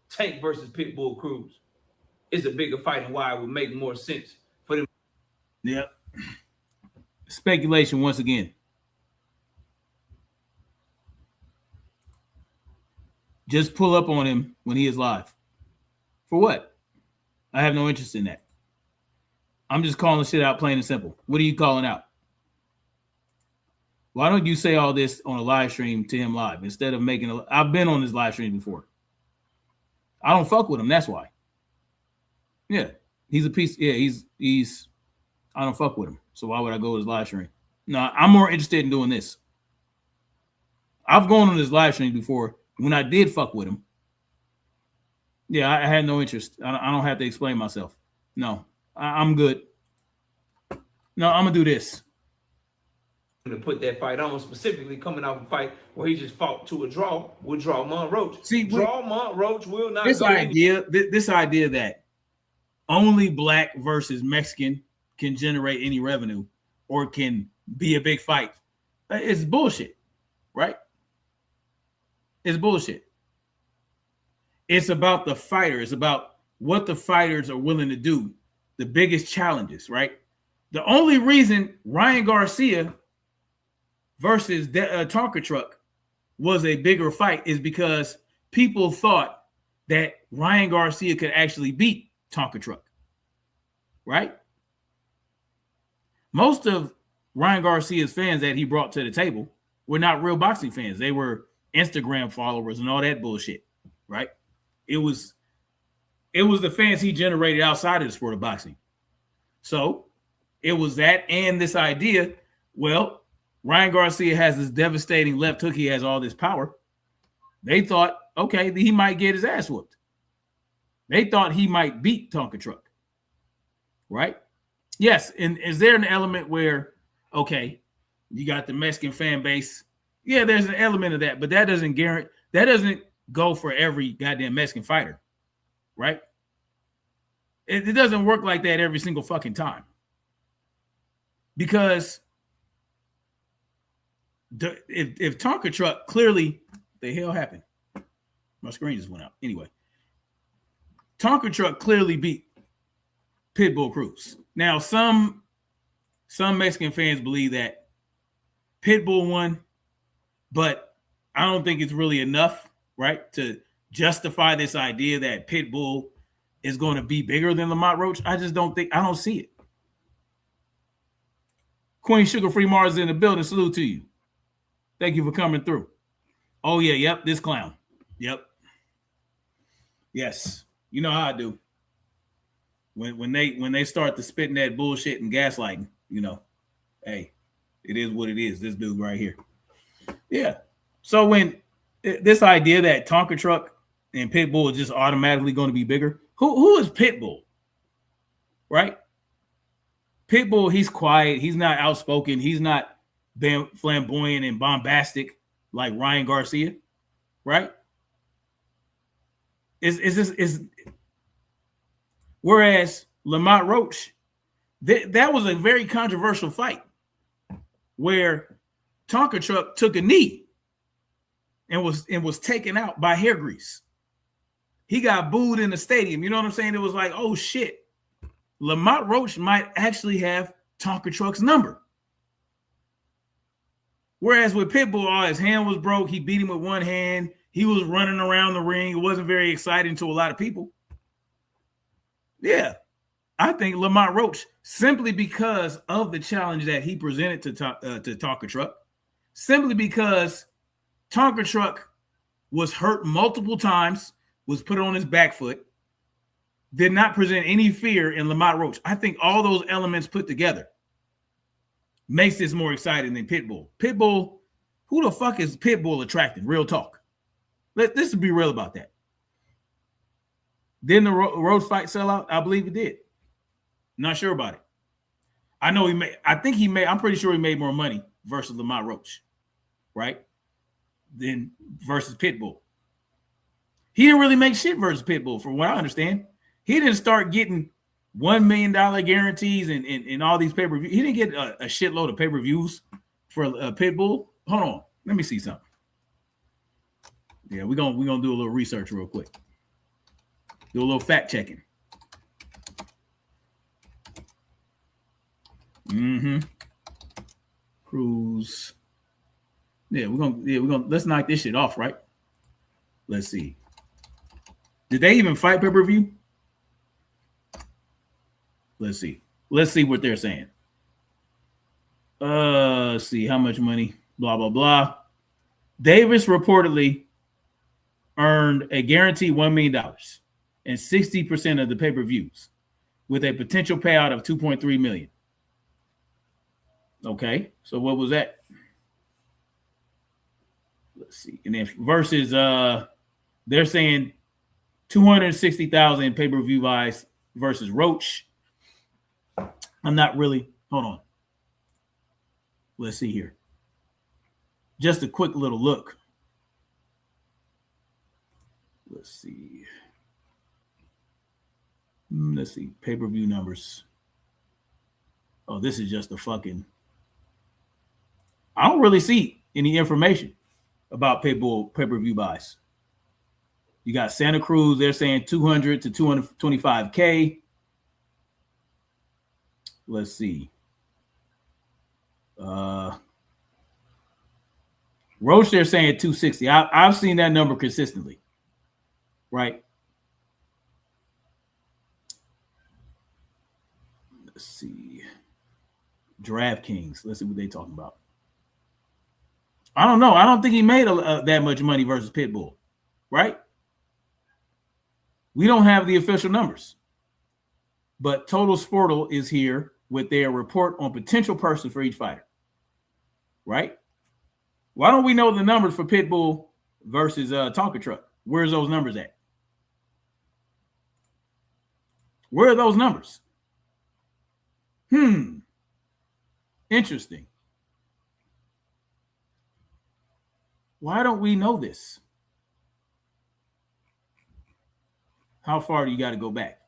Tank versus Pitbull Cruz is a bigger fight and why it would make more sense for them. Yeah. Speculation once again. Just pull up on him when he is live. For what? I have no interest in that. I'm just calling shit out plain and simple. What are you calling out? Why don't you say all this on a live stream to him live instead of making a... I've been on this live stream before. I don't fuck with him. That's why. Yeah. He's a piece. Yeah, he's I don't fuck with him. So why would I go to his live stream? No, I'm more interested in doing this. I've gone on his live stream before when I did fuck with him, Yeah, I had no interest. I don't have to explain myself. No, I'm good. No, I'm gonna do this. To put that fight on, specifically coming off a fight where he just fought to a draw with Draw Monroach. See, Draw Monroach will not this go idea. This idea that only black versus Mexican can generate any revenue or can be a big fight. It's bullshit, right? It's bullshit. It's about the fighter. It's about what the fighters are willing to do, the biggest challenges, right? The only reason Ryan Garcia versus Tonka Truck was a bigger fight is because people thought that Ryan Garcia could actually beat Tonka Truck, right? Most of Ryan Garcia's fans that he brought to the table were not real boxing fans. They were Instagram followers and all that bullshit, right? It was the fans he generated outside of the sport of boxing. So it was that and this idea, well, Ryan Garcia has this devastating left hook. He has all this power. They thought, okay, he might get his ass whooped. They thought he might beat Tonka Truck, right? Yes, and is there an element where, okay, you got the Mexican fan base? Yeah, there's an element of that, but that doesn't go for every goddamn Mexican fighter, right? It doesn't work like that every single fucking time. Because if Tonka Truck clearly, the hell happened? My screen just went out. Anyway, Tonka Truck clearly beat Pitbull Cruz. Now, some Mexican fans believe that Pitbull won, but I don't think it's really enough, right, to justify this idea that Pitbull is going to be bigger than Lamont Roach. I don't see it. Queen Sugar Free Mars is in the building. Salute to you. Thank you for coming through. Oh, yeah, yep, this clown. Yep. Yes. You know how I do. When they start to spitting that bullshit and gaslighting, you know, hey, it is what it is. This dude right here. Yeah. So when this idea that Tonka Truck and Pitbull is just automatically going to be bigger, who is Pitbull? Right? Pitbull, he's quiet. He's not outspoken. He's not flamboyant and bombastic like Ryan Garcia, right? Whereas Lamont Roach, that was a very controversial fight where Tonka Truck took a knee and was taken out by hair grease. He got booed in the stadium. You know what I'm saying? It was like, oh shit, Lamont Roach might actually have Tonka Truck's number. Whereas with Pitbull, his hand was broke. He beat him with one hand. He was running around the ring. It wasn't very exciting to a lot of people. Yeah, I think Lamont Roach, simply because of the challenge that he presented to Tonka Truck, simply because Tonka Truck was hurt multiple times, was put on his back foot, did not present any fear in Lamont Roach. I think all those elements put together makes this more exciting than Pitbull. Pitbull, who the fuck is Pitbull attracting? Real talk. Let's be real about that. Didn't the Roach fight sell out? I believe it did. Not sure about it. I know I'm pretty sure he made more money versus Lamont Roach, right? Than versus Pitbull. He didn't really make shit versus Pitbull, from what I understand. He didn't start getting $1 million guarantees and all these pay-per-views. He didn't get a shitload of pay-per-views for Pitbull. Hold on. Let me see something. Yeah, we're gonna do a little research real quick. Do a little fact checking. Cruz. We're gonna let's knock this shit off, right? Let's see. Did they even fight pay-per-view? Let's see. Let's see what they're saying. Let's see how much money. Blah blah blah. Davis reportedly earned a guaranteed $1 million and 60% of the pay-per-views, with a potential payout of $2.3 million. Okay, so what was that? Let's see. And then versus they're saying 260,000 in pay-per-view buys versus Roach. I'm not really. Hold on. Let's see here. Just a quick little look. Let's see. Let's see. Pay-per-view numbers. Oh, this is just a fucking. I don't really see any information about Pitbull pay-per-view buys. You got Santa Cruz. They're saying 200 to 225K. Let's see. Roach, they're saying 260. I've seen that number consistently. Right? Let's see. DraftKings. Let's see what they're talking about. I don't know. I don't think he made that much money versus Pitbull. Right? We don't have the official numbers. But Total Sportal is here with their report on potential person for each fighter. Right? Why don't we know the numbers for Pitbull versus Tonka Truck? Where's those numbers at? Where are those numbers? Interesting. Why don't we know this? How far do you got to go back?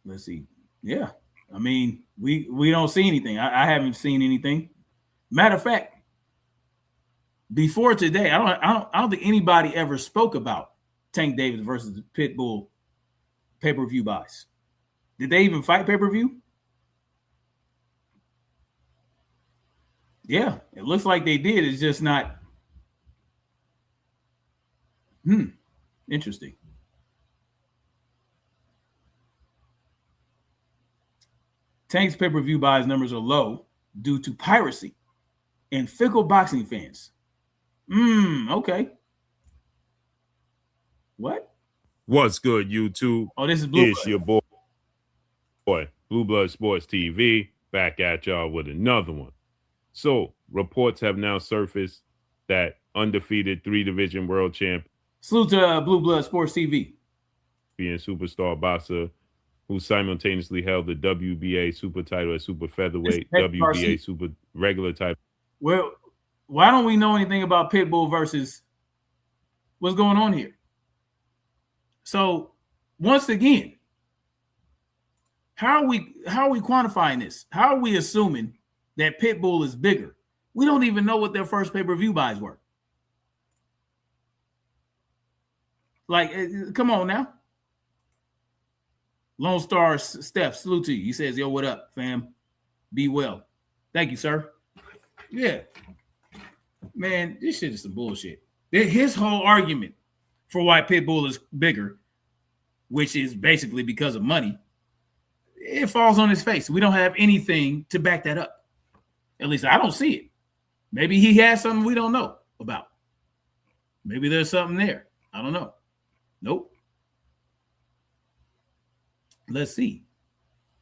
Let's see. Yeah. I mean, we don't see anything. I haven't seen anything. Matter of fact, before today, I don't think anybody ever spoke about Tank Davis versus Pitbull pay-per-view buys. Did they even fight pay-per-view? Yeah, it looks like they did. It's just not. Interesting. Tank's pay-per-view buys numbers are low due to piracy and fickle boxing fans. Okay. What? What's good, YouTube? Oh, this is Blue It's your boy, Blue Blood Sports TV, back at y'all with another one. So, reports have now surfaced that undefeated 3-division world champion. Salute to Blue Blood Sports TV. Being superstar boxer who simultaneously held the WBA super title at super featherweight, WBA super regular type. Well, why don't we know anything about Pitbull versus what's going on here? So, once again, how are we quantifying this? How are we assuming that Pitbull is bigger? We don't even know what their first pay-per-view buys were. Like, come on now. Lone Star Steph, salute to you. He says, yo, what up, fam? Be well. Thank you, sir. Yeah. Man, this shit is some bullshit. His whole argument for why Pitbull is bigger, which is basically because of money, it falls on his face. We don't have anything to back that up. At least I don't see it. Maybe he has something we don't know about. Maybe there's something there. I don't know. Nope. Let's see.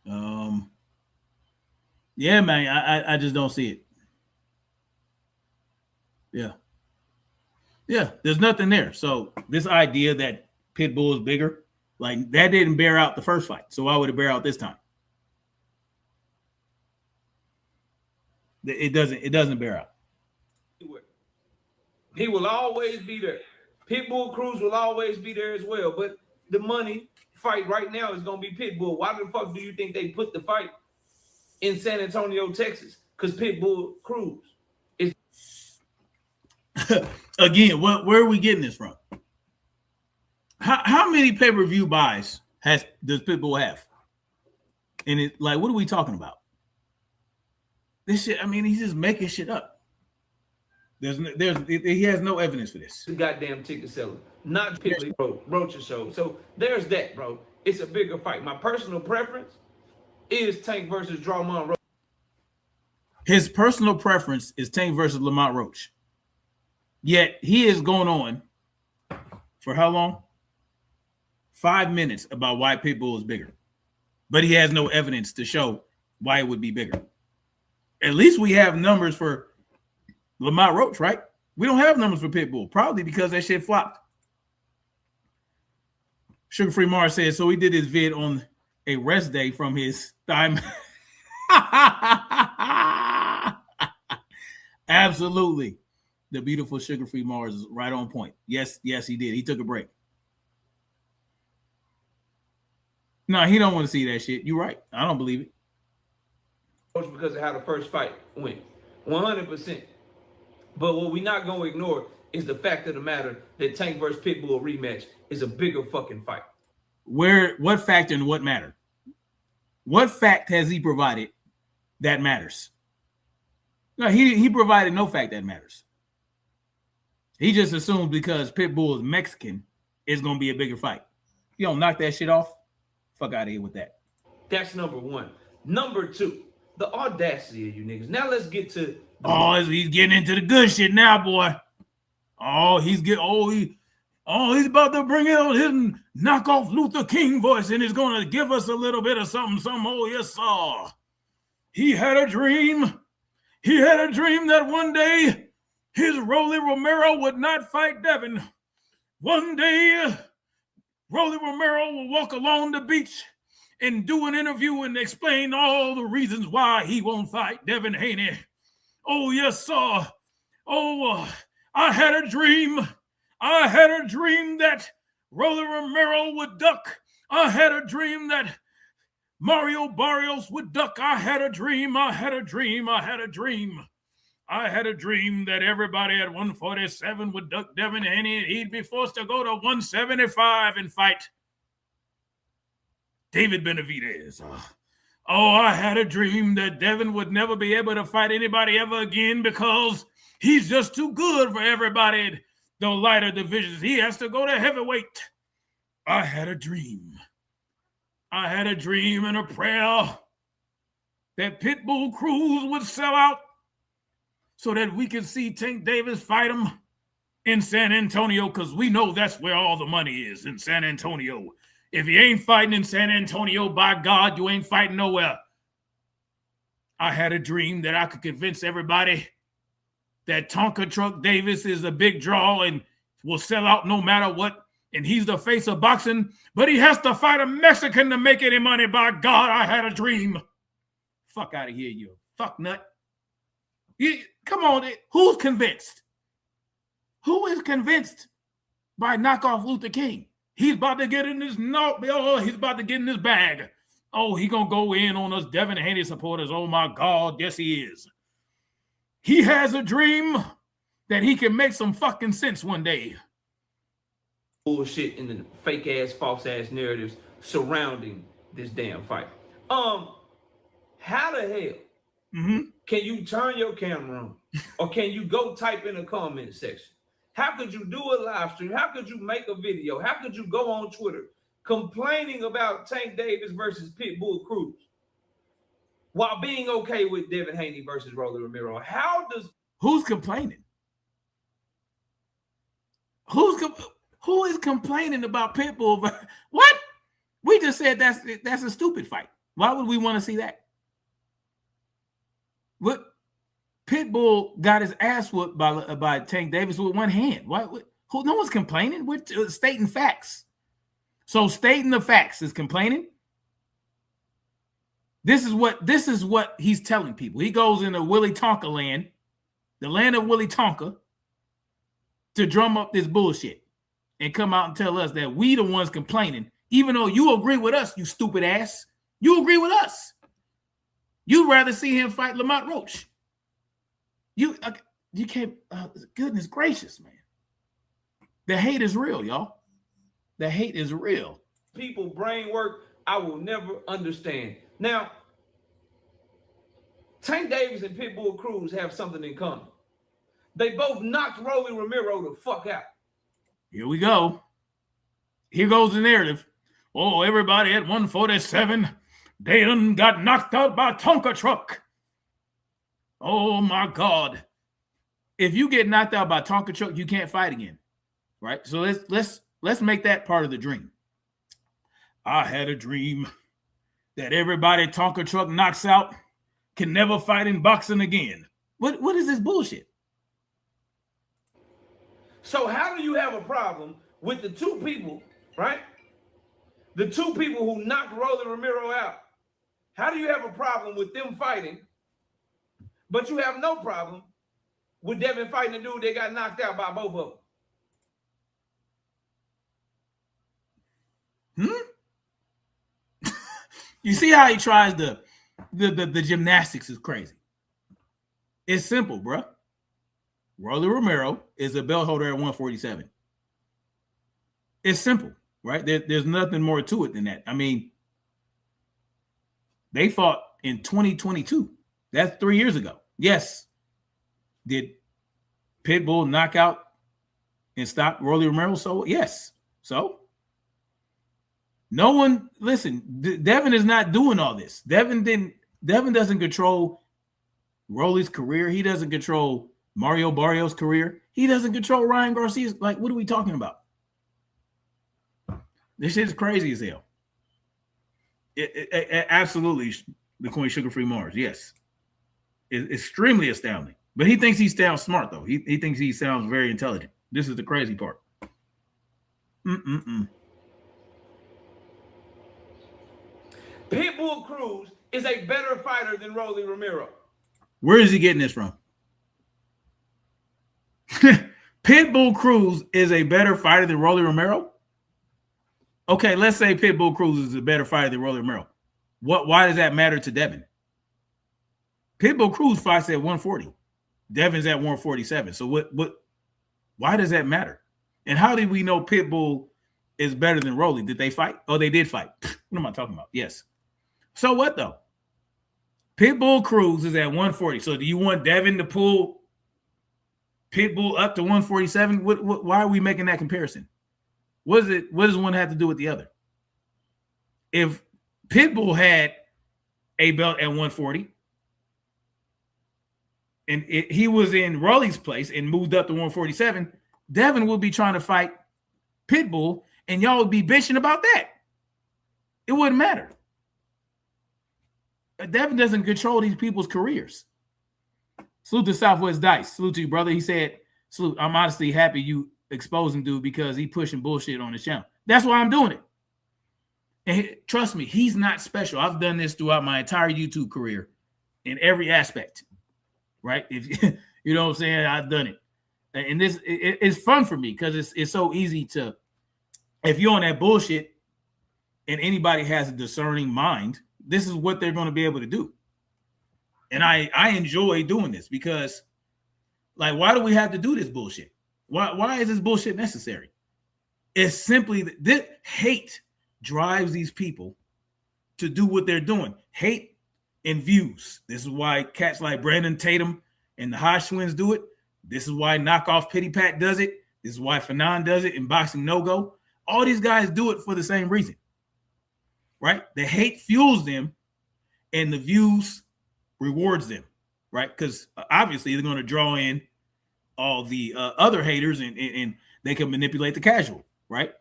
Yeah, man, I just don't see it. Yeah, there's nothing there. So this idea that Pitbull is bigger, like that didn't bear out the first fight. So why would it bear out this time? It doesn't bear out. He will always be there. Pitbull Cruz will always be there as well. But the money fight right now is going to be Pitbull. Why the fuck do you think they put the fight in San Antonio, Texas? Because Pitbull Cruz is. Again, where are we getting this from? How many pay-per-view buys does Pitbull have? And it like, what are we talking about? This shit, I mean, he's just making shit up. He has no evidence for this. The goddamn ticket seller, not Pitbull Roach's show. So there's that, bro. It's a bigger fight. My personal preference is Tank versus Drawmon Roach. His personal preference is Tank versus Lamont Roach. Yet he is going on for how long? 5 minutes about why Pitbull is bigger. But he has no evidence to show why it would be bigger. At least we have numbers for Lamont Roach, right? We don't have numbers for Pitbull, probably because that shit flopped. Sugar Free Mars says, so he did his vid on a rest day from his time. Absolutely. The beautiful Sugar Free Mars is right on point. Yes, he did. He took a break. No, he don't want to see that shit. You're right. I don't believe it. Because of how the first fight went. 100%. But what we're not going to ignore is the fact of the matter that Tank versus Pitbull rematch is a bigger fucking fight. What factor and what matter? What fact has he provided that matters? No, he provided no fact that matters. He just assumes because Pitbull is Mexican, it's going to be a bigger fight. You don't knock that shit off, fuck out of here with that. That's number one. Number two, the audacity of you niggas. Now let's get to... he's getting into the good shit now, boy. He's about to bring out his knockoff Luther King voice and he's going to give us a little bit of something. Oh, yes, sir. He had a dream. He had a dream that one day his Rolly Romero would not fight Devin. One day, Rolly Romero will walk along the beach and do an interview and explain all the reasons why he won't fight Devin Haney. Oh, yes, sir. I had a dream. I had a dream that Rolly Romero would duck. I had a dream that Mario Barrios would duck. I had a dream. I had a dream. I had a dream. I had a dream that everybody at 147 would duck Devin Haney and he'd be forced to go to 175 and fight David Benavidez. I had a dream that Devin would never be able to fight anybody ever again because he's just too good for everybody in the lighter divisions. He has to go to heavyweight. I had a dream. I had a dream and a prayer that Pitbull Cruz would sell out so that we could see Tank Davis fight him in San Antonio because we know that's where all the money is, in San Antonio. If you ain't fighting in San Antonio, by God, you ain't fighting nowhere. I had a dream that I could convince everybody that Tonka Truck Davis is a big draw and will sell out no matter what, and he's the face of boxing, but he has to fight a Mexican to make any money. By God, I had a dream. Fuck out of here, you fuck nut. Come on, who's convinced? Who is convinced by knockoff Luther King? He's about to get in his he's about to get in his bag. He gonna go in on us Devin Haney supporters. Oh my God, yes he is. He has a dream that he can make some fucking sense one day. Bullshit and the fake ass, false ass narratives surrounding this damn fight. How the hell can you turn your camera on, or can you go type in the comment section? How could you do a live stream? How could you make a video? How could you go on Twitter complaining about Tank Davis versus Pitbull Cruz while being okay with Devin Haney versus Rolly Romero? Who's complaining? Who is complaining about Pitbull? What? We just said that's a stupid fight. Why would we want to see that? What? Pitbull got his ass whooped by Tank Davis with one hand. Why? No one's complaining. We're stating facts. So stating the facts is complaining. This is what he's telling people. He goes into Willy Tonka land, the land of Willy Tonka, to drum up this bullshit and come out and tell us that we the ones complaining, even though you agree with us, you stupid ass. You agree with us. You'd rather see him fight Lamont Roach. You can't, goodness gracious, man. The hate is real, y'all. The hate is real. People brain work I will never understand. Now, Tank Davis and Pitbull Cruz have something in common. They both knocked Rolly Romero the fuck out. Here we go. Here goes the narrative. Everybody at 147, they done got knocked out by Tonka Truck. Oh my God. If you get knocked out by Tonka Truck, you can't fight again. Right? So let's make that part of the dream. I had a dream that everybody Tonka Truck knocks out can never fight in boxing again. What is this bullshit? So how do you have a problem with the two people, right? The two people who knocked Rolly Romero out. How do you have a problem with them fighting, but you have no problem with Devin fighting the dude that got knocked out by both of them? You see how he tries the gymnastics is crazy. It's simple, bro. Rolly Romero is a belt holder at 147. It's simple, right? There's nothing more to it than that. I mean, they fought in 2022. That's 3 years ago. Yes. Did Pitbull knock out and stop Rolly Romero? So, yes. So, no one, listen, Devin is not doing all this. Devin doesn't control Rolly's career. He doesn't control Mario Barrios' career. He doesn't control Ryan Garcia's. Like, what are we talking about? This shit is crazy as hell. It absolutely, the Queen Sugar-Free Mars, yes. It's extremely astounding. But he thinks he sounds smart, though. He thinks he sounds very intelligent. This is the crazy part. Pitbull Cruz is a better fighter than Rolly Romero. Where is he getting this from? Pitbull Cruz is a better fighter than Rolly Romero? Okay, let's say Pitbull Cruz is a better fighter than Rolly Romero. Why does that matter to Devin? Pitbull Cruz fights at 140. Devin's at 147. So why does that matter? And how did we know Pitbull is better than Rolly? Did they fight? Oh, they did fight. What am I talking about? Yes. So what though? Pitbull Cruz is at 140. So do you want Devin to pull Pitbull up to 147? Why are we making that comparison? What does one have to do with the other? If Pitbull had a belt at 140 and he was in Rolly's place and moved up to 147, Devin would be trying to fight Pitbull and y'all would be bitching about that. It wouldn't matter. Devin doesn't control these people's careers. Salute to Southwest Dice. Salute to you, brother. He said, salute, I'm honestly happy you exposing dude because he pushing bullshit on his channel. That's why I'm doing it. And trust me, he's not special. I've done this throughout my entire YouTube career in every aspect, right? If you know what I'm saying, I've done it. And this it's fun for me because it's so easy to, if you're on that bullshit and anybody has a discerning mind, this is what they're going to be able to do. And I enjoy doing this because, like, why do we have to do this bullshit? Why is this bullshit necessary? It's simply this hate drives these people to do what they're doing. Hate and views. This is why cats like Brandon Tatum and the Hodge twins do it. This is why Knockoff Pity Pat does it. This is why Fanon does it in Boxing No Go. All these guys do it for the same reason, right? The hate fuels them and the views rewards them, right? Because obviously they're going to draw in all the other haters and they can manipulate the casual, right?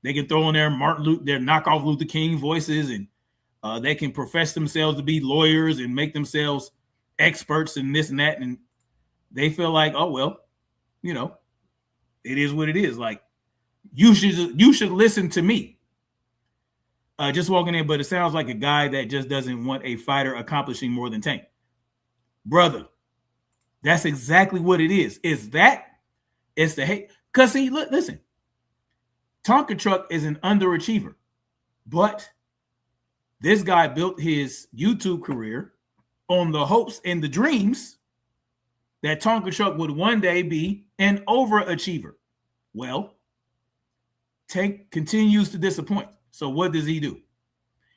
They can throw in their their knockoff Luther King voices, and they can profess themselves to be lawyers and make themselves experts in this and that. And they feel like, oh, well, you know, it is what it is. Like, you should listen to me. Just walking in, but it sounds like a guy that just doesn't want a fighter accomplishing more than Tank. Brother, that's exactly what it is. It's the hate. Because see, look, listen, Tonka Truck is an underachiever, but this guy built his YouTube career on the hopes and the dreams that Tonka Truck would one day be an overachiever. Well, Tank continues to disappoint. So what does he do?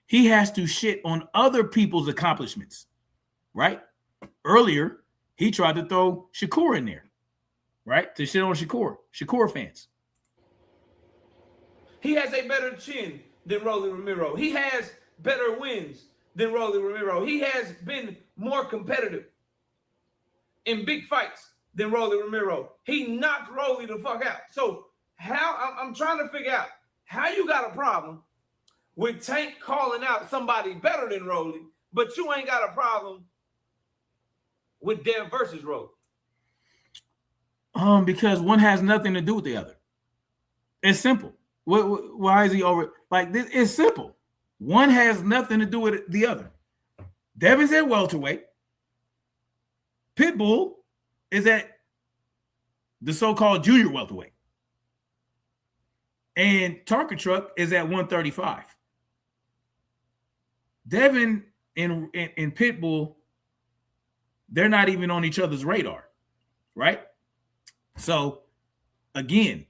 He has to shit on other people's accomplishments, right? Earlier, he tried to throw Shakur in there, right? To shit on Shakur fans. He has a better chin than Rolly Romero. He has better wins than Rolly Romero. He has been more competitive in big fights than Rolly Romero. He knocked Rolly the fuck out. So how, I'm trying to figure out how you got a problem with Tank calling out somebody better than Rolly, but you ain't got a problem with Dev versus Rolly. Because one has nothing to do with the other. It's simple. Why is he over? Like this? It's simple. One has nothing to do with the other. Devin's at welterweight. Pitbull is at the so-called junior welterweight. And Tonka Truck is at 135. Devin and Pitbull, they're not even on each other's radar, right? So, again,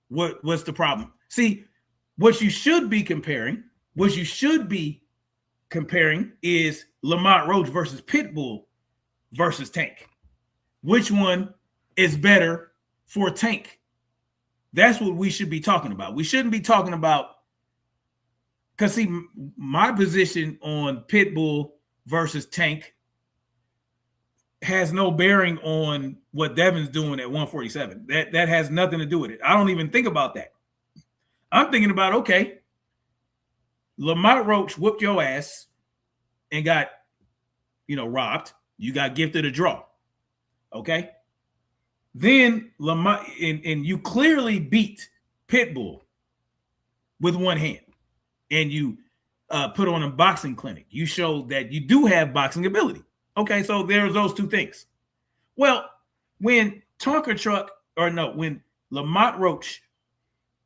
what's the problem? See, what you should be comparing is Lamont Roach versus Pitbull versus Tank. Which one is better for Tank? That's what we should be talking about. We shouldn't be talking about, because see, my position on Pitbull versus Tank has no bearing on what Devin's doing at 147. That has nothing to do with it. I don't even think about that. I'm thinking about, okay, Lamont Roach whooped your ass and got, robbed. You got gifted a draw. Okay. Then Lamont, and you clearly beat Pitbull with one hand. And you put on a boxing clinic. You showed that you do have boxing ability. Okay, so there's those two things. Well, when when Lamont Roach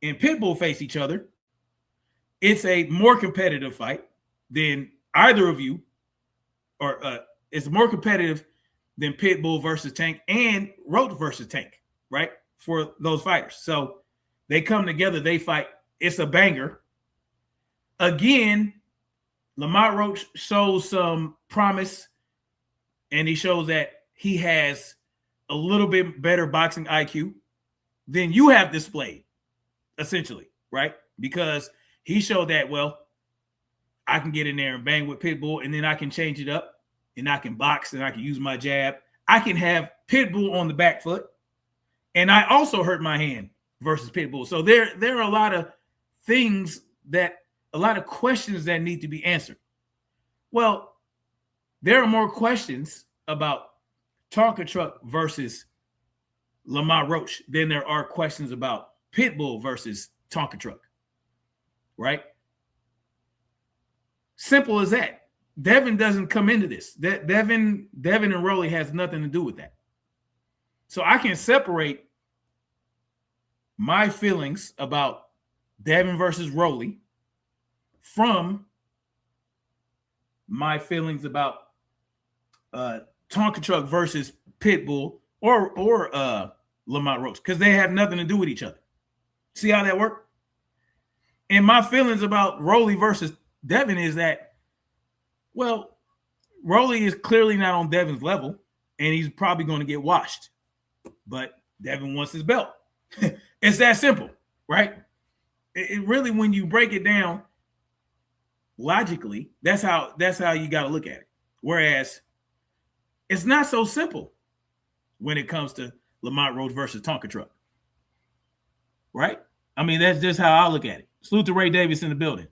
and Pitbull face each other, it's a more competitive fight than either of you, or it's more competitive than Pitbull versus Tank and Roach versus Tank, right? For those fighters. So they come together, they fight. It's a banger. Again, Lamont Roach shows some promise, and he shows that he has a little bit better boxing IQ than you have displayed, essentially, right? Because he showed that, well, I can get in there and bang with Pitbull, and then I can change it up, and I can box, and I can use my jab. I can have Pitbull on the back foot, and I also hurt my hand versus Pitbull. So there are a lot of things a lot of questions that need to be answered. Well, there are more questions about Tonka Truck versus Lamont Roach than there are questions about Pitbull versus Tonka Truck, right? Simple as that. Devin doesn't come into this. Devin and Rolly has nothing to do with that. So I can separate my feelings about Devin versus Rolly from my feelings about Tonka Truck versus Pitbull or Lamont Roach, because they have nothing to do with each other. See how that worked? And my feelings about Rolly versus Devin is that, well, Rolly is clearly not on Devin's level, and he's probably going to get washed. But Devin wants his belt. It's that simple, right? It really, when you break it down logically, that's how you got to look at it. Whereas it's not so simple when it comes to Lamont Roach versus Tonka Truck, right? I mean, that's just how I look at it. Salute to Ray Davis in the building.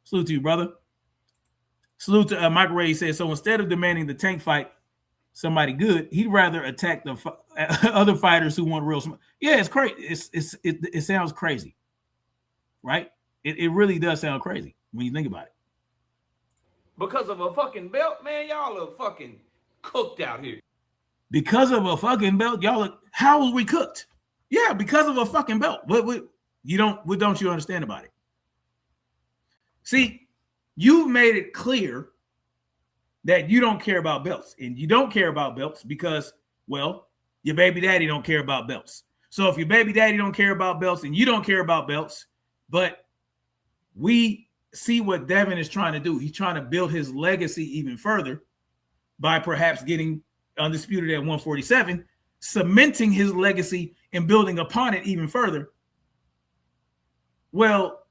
Salute to you, brother. Salute to Michael Ray. Says, so instead of demanding the Tank fight somebody good, he'd rather attack the other fighters who want real. Yeah, it's crazy. It sounds crazy, right? It really does sound crazy when you think about it. Because of a fucking belt, man, y'all are fucking cooked out here. Because of a fucking belt, y'all are, how was we cooked? Yeah, because of a fucking belt. What don't you understand about it? See, you've made it clear that you don't care about belts. And you don't care about belts because, well, your baby daddy don't care about belts. So if your baby daddy don't care about belts and you don't care about belts, but we see what Devin is trying to do. He's trying to build his legacy even further by perhaps getting undisputed at 147, cementing his legacy and building upon it even further. Well,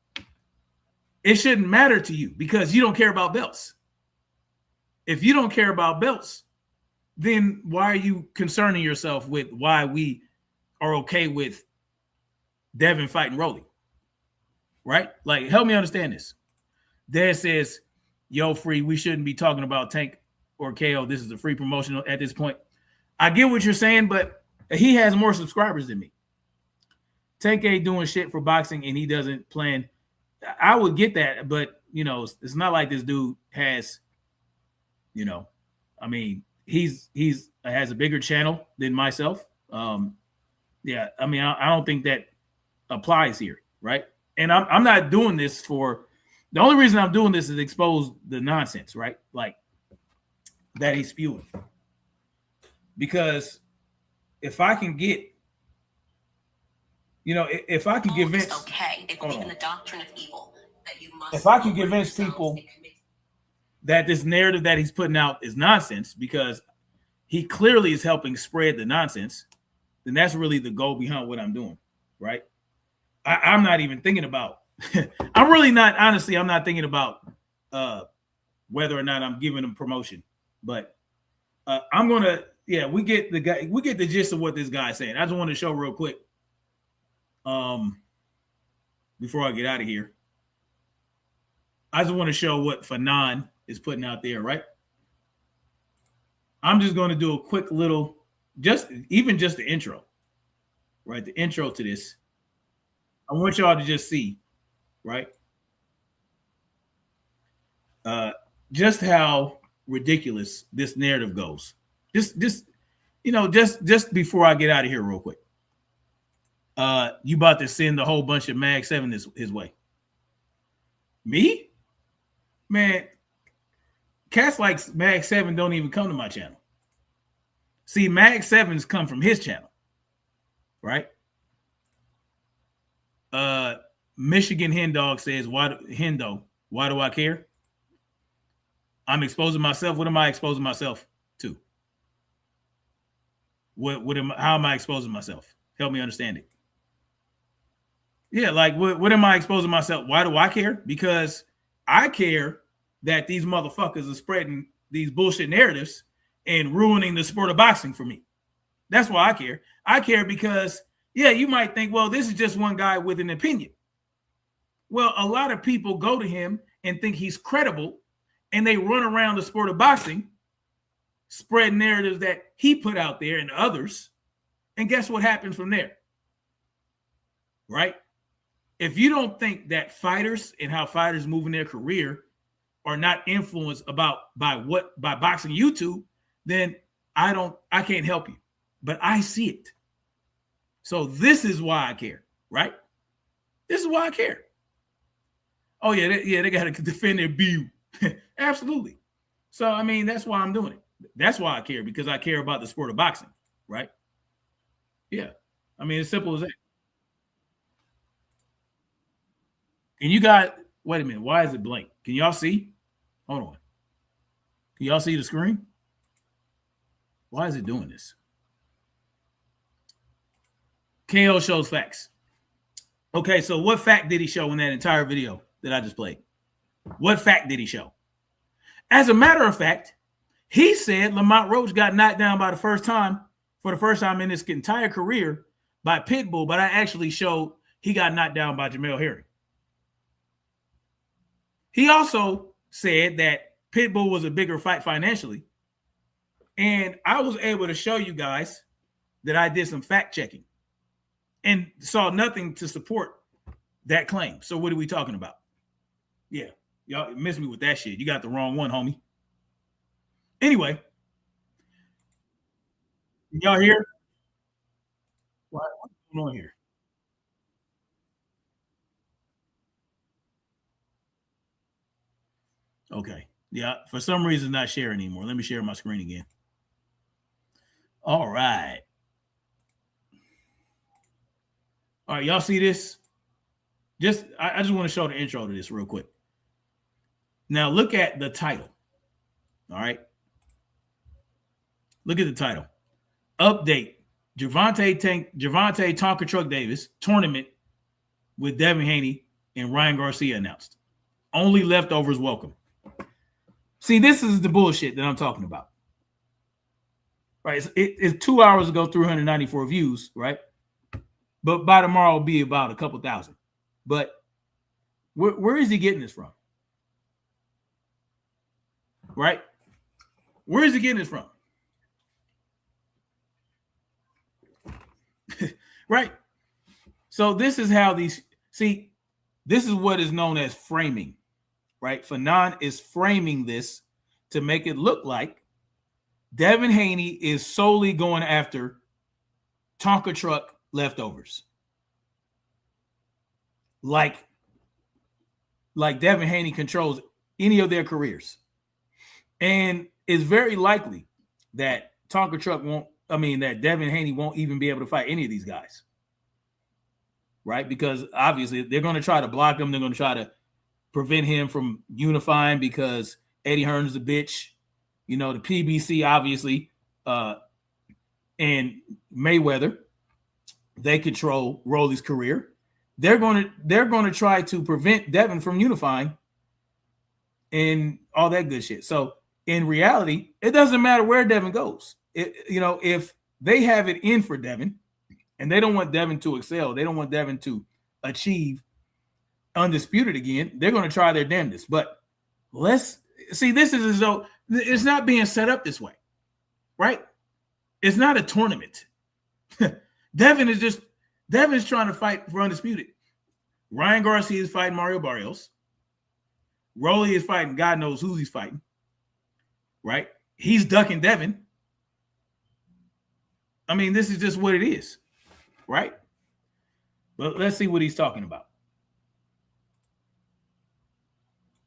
it shouldn't matter to you because you don't care about belts. If you don't care about belts, then why are you concerning yourself with why we are okay with Devin fighting Rolly? Right? Like, help me understand this. Dad says, yo, free, we shouldn't be talking about Tank or KO. This is a free promotion at this point. I get what you're saying, but He has more subscribers than me. Tank ain't doing shit for boxing, and he doesn't plan. I would get that, but you know, it's not like this dude has, you know, I mean, he's has a bigger channel than myself. Yeah, I mean, I don't think that applies here, right? And I'm not doing this for, the only reason I'm doing this is expose the nonsense, right? Like that he's spewing. Because if I can get, you know, if I can convince, okay, they believe in the doctrine of evil, that you must, if I can convince people that this narrative that he's putting out is nonsense, because he clearly is helping spread the nonsense, then that's really the goal behind what I'm doing, right? I'm not even thinking about, I'm really not, honestly, I'm not thinking about whether or not I'm giving him promotion, but I'm going to, yeah, we get the gist of what this guy's saying. I just want to show real quick before I get out of here. I just want to show what Fanon is putting out there, right? I'm just going to do a quick little, just the intro, right? The intro to this. I want y'all to just see, right? Just how ridiculous this narrative goes. Just you know, just before I get out of here real quick. You about to send a whole bunch of Mag 7 his way. Me? Man, cats like Mag 7 don't even come to my channel. See, Mag 7s come from his channel, right? Michigan Hen Dog says, why do I care? I'm exposing myself. What am I exposing myself to? How am I exposing myself? Help me understand it. Yeah, like what am I exposing myself? Why do I care? Because I care that these motherfuckers are spreading these bullshit narratives and ruining the sport of boxing for me. That's why I care. I care because, yeah, you might think, well, this is just one guy with an opinion. Well, a lot of people go to him and think he's credible, and they run around the sport of boxing, spread narratives that he put out there and others. And guess what happens from there? Right? If you don't think that fighters and how fighters move in their career are not influenced by boxing YouTube, then I can't help you. But I see it. So this is why I care, right? This is why I care. Oh yeah, they got to defend their view. Absolutely. So I mean, that's why I'm doing it. That's why I care, because I care about the sport of boxing, right? Yeah. I mean, it's simple as that. And you got, wait a minute, why is it blank? Can y'all see? Hold on. Can y'all see the screen? Why is it doing this? KO shows facts. Okay, so what fact did he show in that entire video that I just played? What fact did he show? As a matter of fact, he said Lamont Roach got knocked down for the first time in his entire career by Pitbull, but I actually showed he got knocked down by Jamel Herring. He also said that Pitbull was a bigger fight financially. And I was able to show you guys that I did some fact checking and saw nothing to support that claim. So what are we talking about? Yeah, y'all missed me with that shit. You got the wrong one, homie. Anyway, y'all here? What's going on here? Okay. Yeah, for some reason not sharing anymore. Let me share my screen again. All right. All right, y'all see this? I just want to show the intro to this real quick. Now look at the title. All right. Look at the title. Update. Gervonta Tonka Truck Davis tournament with Devin Haney and Ryan Garcia announced. Only leftovers welcome. See, this is the bullshit that I'm talking about. Right? It's 2 hours ago, 394 views, right? But by tomorrow, it'll be about a couple thousand. But where is he getting this from? Right? Where is he getting this from? Right. So this is how these, see, this is what is known as framing, right? Fanon is framing this to make it look like Devin Haney is solely going after Tonka truck leftovers. Like Devin Haney controls any of their careers. And it's very likely that Tonka truck that Devin Haney won't even be able to fight any of these guys. Right? Because obviously they're going to try to block him. They're going to try to prevent him from unifying because Eddie Hearn's a bitch. The PBC, obviously, and Mayweather, they control Rolly's career. They're going to try to prevent Devin from unifying and all that good shit. So in reality, it doesn't matter where Devin goes. If they have it in for Devin, and they don't want Devin to excel, they don't want Devin to achieve undisputed again, they're going to try their damnedest. But let's see, this is as though it's not being set up this way, right? It's not a tournament. Devin's trying to fight for undisputed. Ryan Garcia is fighting Mario Barrios. Rolly is fighting God knows who he's fighting, right? He's ducking Devin. I mean, this is just what it is, right? But let's see what he's talking about.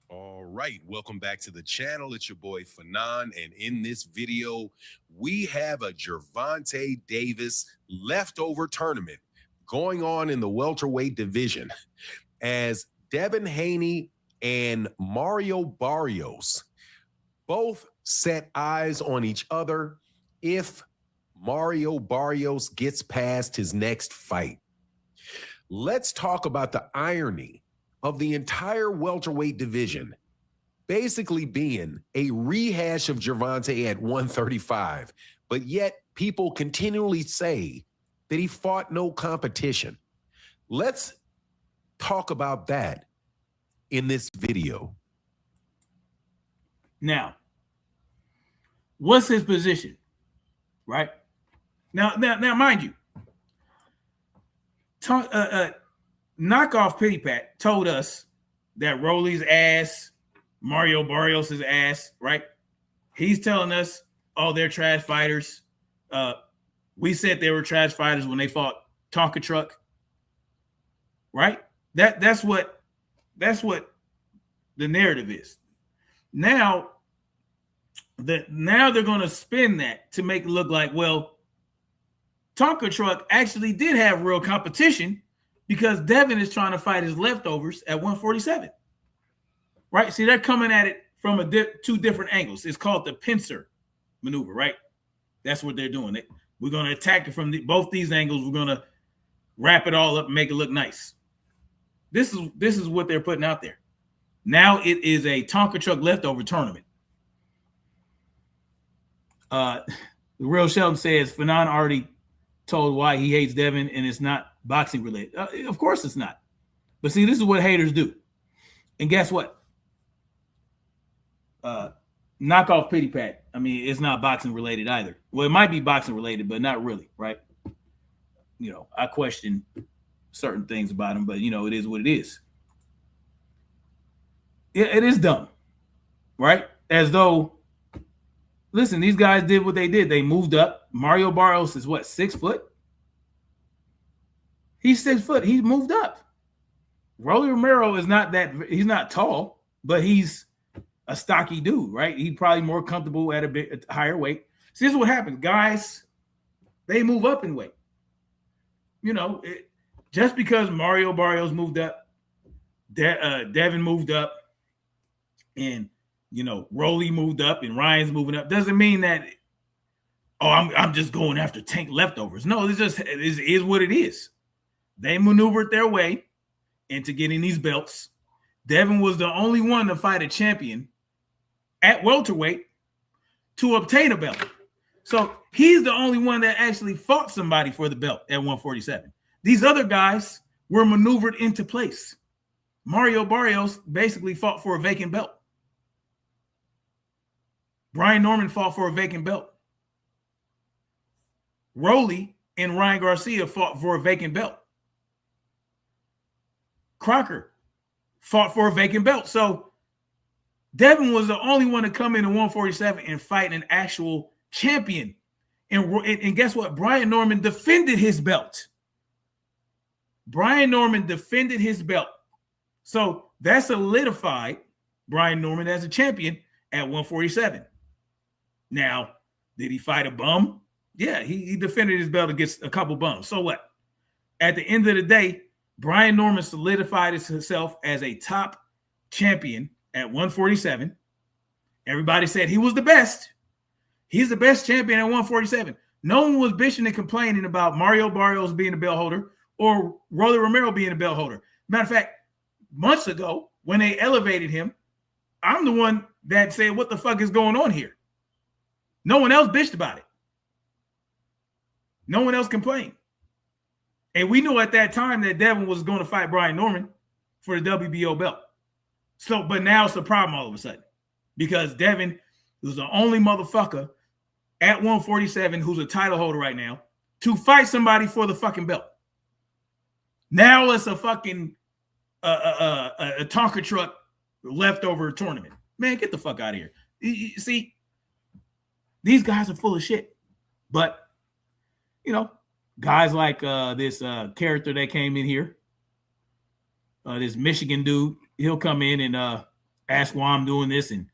All right, welcome back to the channel. It's your boy Fanon, and in this video, we have a Gervonta Davis leftover tournament going on in the welterweight division as Devin Haney and Mario Barrios both set eyes on each other if Mario Barrios gets past his next fight. Let's talk about the irony of the entire welterweight division basically being a rehash of Gervonta at 135, but yet people continually say that he fought no competition. Let's talk about that in this video. Now, what's his position? Right? Now, mind you, Knockoff Pity Pat told us that Rolly's ass, Mario Barrios' ass, right? He's telling us, oh, they're trash fighters. We said they were trash fighters when they fought Tonka Truck, right? That's what the narrative is. Now they're going to spin that to make it look like, well, Tonka Truck actually did have real competition because Devin is trying to fight his leftovers at 147. Right? See, they're coming at it from two different angles. It's called the pincer maneuver, right? That's what they're doing. We're going to attack it from both these angles. We're going to wrap it all up and make it look nice. This is what they're putting out there. Now it is a Tonka Truck leftover tournament. The Real Sheldon says Fanon already told why he hates Devin, and it's not boxing related. Of course it's not. But see, this is what haters do. And guess what? Knockoff Pity Pat. I mean, it's not boxing related either. Well, it might be boxing related, but not really, right? I question certain things about him, but it is what it is. It is dumb, right? As though, listen, these guys did what they did. They moved up. Mario Barrios is what, 6 foot? He's 6 foot. He moved up. Rolly Romero is not that, he's not tall, but he's a stocky dude, right? He's probably more comfortable at a bit higher weight. See, this is what happens. Guys, they move up in weight. Just because Mario Barrios moved up, Devin moved up, and Rolly moved up and Ryan's moving up, doesn't mean that, I'm just going after tank leftovers. No, it is what it is. They maneuvered their way into getting these belts. Devin was the only one to fight a champion at welterweight to obtain a belt. So he's the only one that actually fought somebody for the belt at 147. These other guys were maneuvered into place. Mario Barrios basically fought for a vacant belt. Brian Norman fought for a vacant belt. Rolly and Ryan Garcia fought for a vacant belt. Crocker fought for a vacant belt. So Devin was the only one to come in at 147 and fight an actual champion. And guess what? Brian Norman defended his belt. Brian Norman defended his belt. So that solidified Brian Norman as a champion at 147. Now, did he fight a bum? Yeah, he defended his belt against a couple bums. So what? At the end of the day, Brian Norman solidified himself as a top champion at 147. Everybody said he was the best. He's the best champion at 147. No one was bitching and complaining about Mario Barrios being a belt holder or Rolly Romero being a belt holder. Matter of fact, months ago, when they elevated him, I'm the one that said, what the fuck is going on here? No one else bitched about it. No one else complained. And we knew at that time that Devin was going to fight Brian Norman for the WBO belt. So, but now it's a problem all of a sudden because Devin was the only motherfucker at 147 who's a title holder right now to fight somebody for the fucking belt. Now it's a fucking a Tonka truck leftover tournament. Man, get the fuck out of here. You see, these guys are full of shit. But, you know, guys like this character that came in here, this Michigan dude, he'll come in and ask why I'm doing this. And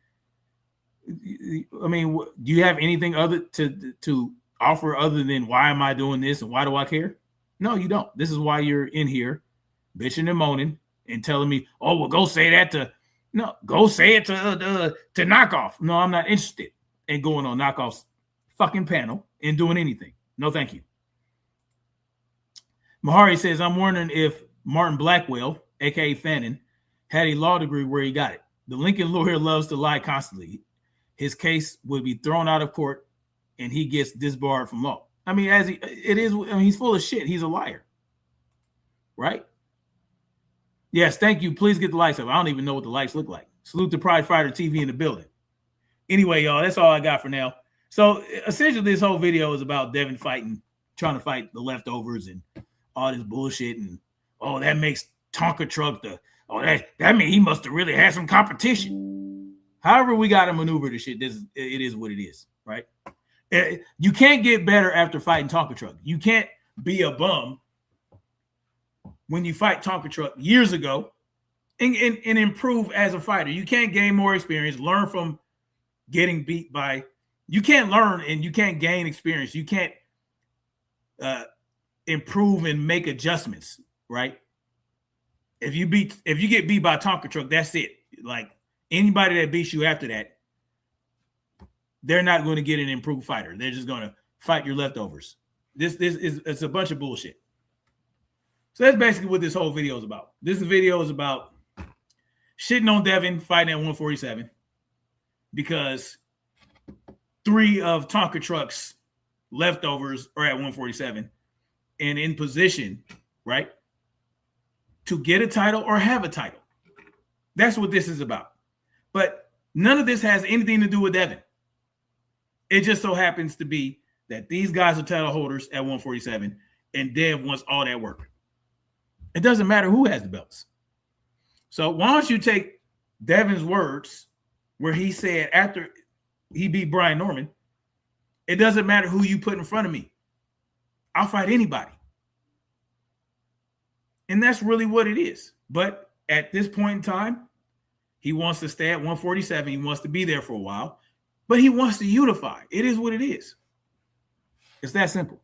I mean, do you have anything other to offer other than why am I doing this and why do I care? No, you don't. This is why you're in here bitching and moaning and telling me, oh, well, go say that to Knockoff. No, I'm not interested in going on Knockoff's fucking panel and doing anything. No, thank you. Mahari says, I'm wondering if Martin Blackwell, a.k.a. Fannin, had a law degree where he got it. The Lincoln lawyer loves to lie constantly. His case would be thrown out of court and he gets disbarred from law. I mean, he's full of shit. He's a liar. Right? Yes, thank you. Please get the lights up. I don't even know what the lights look like. Salute to Pride Fighter TV in the building. Anyway, y'all, that's all I got for now. So essentially, this whole video is about Devin trying to fight the leftovers and all this bullshit. And, oh, that makes Tonka truck that means he must have really had some competition. However we got to maneuver this shit, it is what it is, right? You can't get better after fighting Tonka truck. You can't be a bum when you fight Tonka truck years ago and improve as a fighter. You can't gain more experience, learn from getting beat by. You can't learn and you can't gain experience. You can't improve and make adjustments, right? If you get beat by Tonka truck, that's it. Like anybody that beats you after that, they're not going to get an improved fighter. They're just going to fight your leftovers. It's a bunch of bullshit. So that's basically what this whole video is about. This video is about shitting on Devin fighting at 147 because 3 of Tonka truck's leftovers are at 147 and in position, right, to get a title or have a title. That's what this is about. But none of this has anything to do with Devin. It just so happens to be that these guys are title holders at 147 and Dev wants all that work. It doesn't matter who has the belts. So why don't you take Devin's words where he said after he beat Brian Norman, it doesn't matter who you put in front of me. I'll fight anybody. And that's really what it is. But at this point in time, he wants to stay at 147. He wants to be there for a while, but he wants to unify. It is what it is. It's that simple.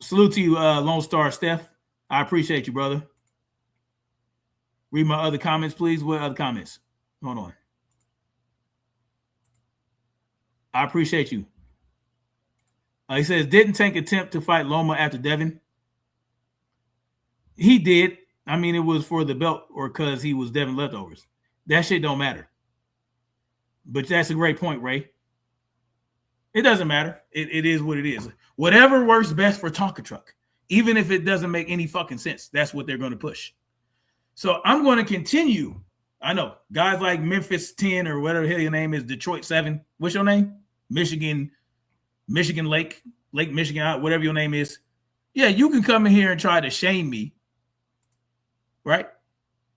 Salute to you, Lone Star Steph. I appreciate you, brother. Read my other comments, please. What other comments? Hold on. I appreciate you. He says, didn't Tank attempt to fight Loma after Devin? He did. I mean, it was for the belt or because he was Devin leftovers. That shit don't matter. But that's a great point, Ray. It doesn't matter. It is what it is. Whatever works best for Tonka Truck, even if it doesn't make any fucking sense, that's what they're going to push. So I'm going to continue. I know guys like Memphis 10 or whatever the hell your name is, Detroit 7. What's your name? Michigan Michigan Lake Michigan, whatever your name is. Yeah, you can come in here and try to shame me. Right?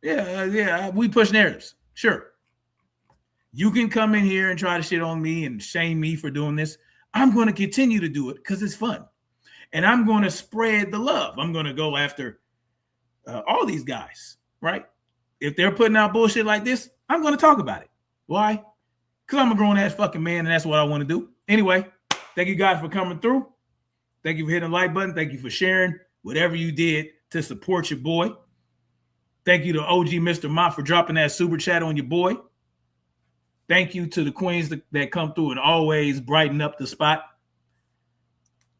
Yeah, we push narratives. Sure. You can come in here and try to shit on me and shame me for doing this. I'm going to continue to do it because it's fun. And I'm going to spread the love. I'm going to go after all these guys, right? If they're putting out bullshit like this, I'm going to talk about it. Why? Because I'm a grown-ass fucking man, and that's what I want to do. Anyway, thank you guys for coming through. Thank you for hitting the like button. Thank you for sharing whatever you did to support your boy. Thank you to OG Mr. Mott for dropping that super chat on your boy. Thank you to the queens that come through and always brighten up the spot.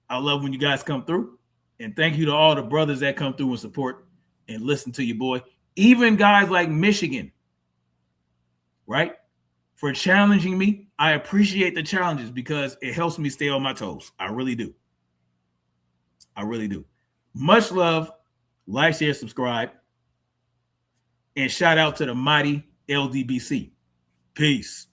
I love when you guys come through. And thank you to all the brothers that come through and support and listen to your boy. Even guys like Michigan, right? For challenging me. I appreciate the challenges because it helps me stay on my toes. I really do. I really do. Much love. Like, share, subscribe. And shout out to the mighty LDBC. Peace.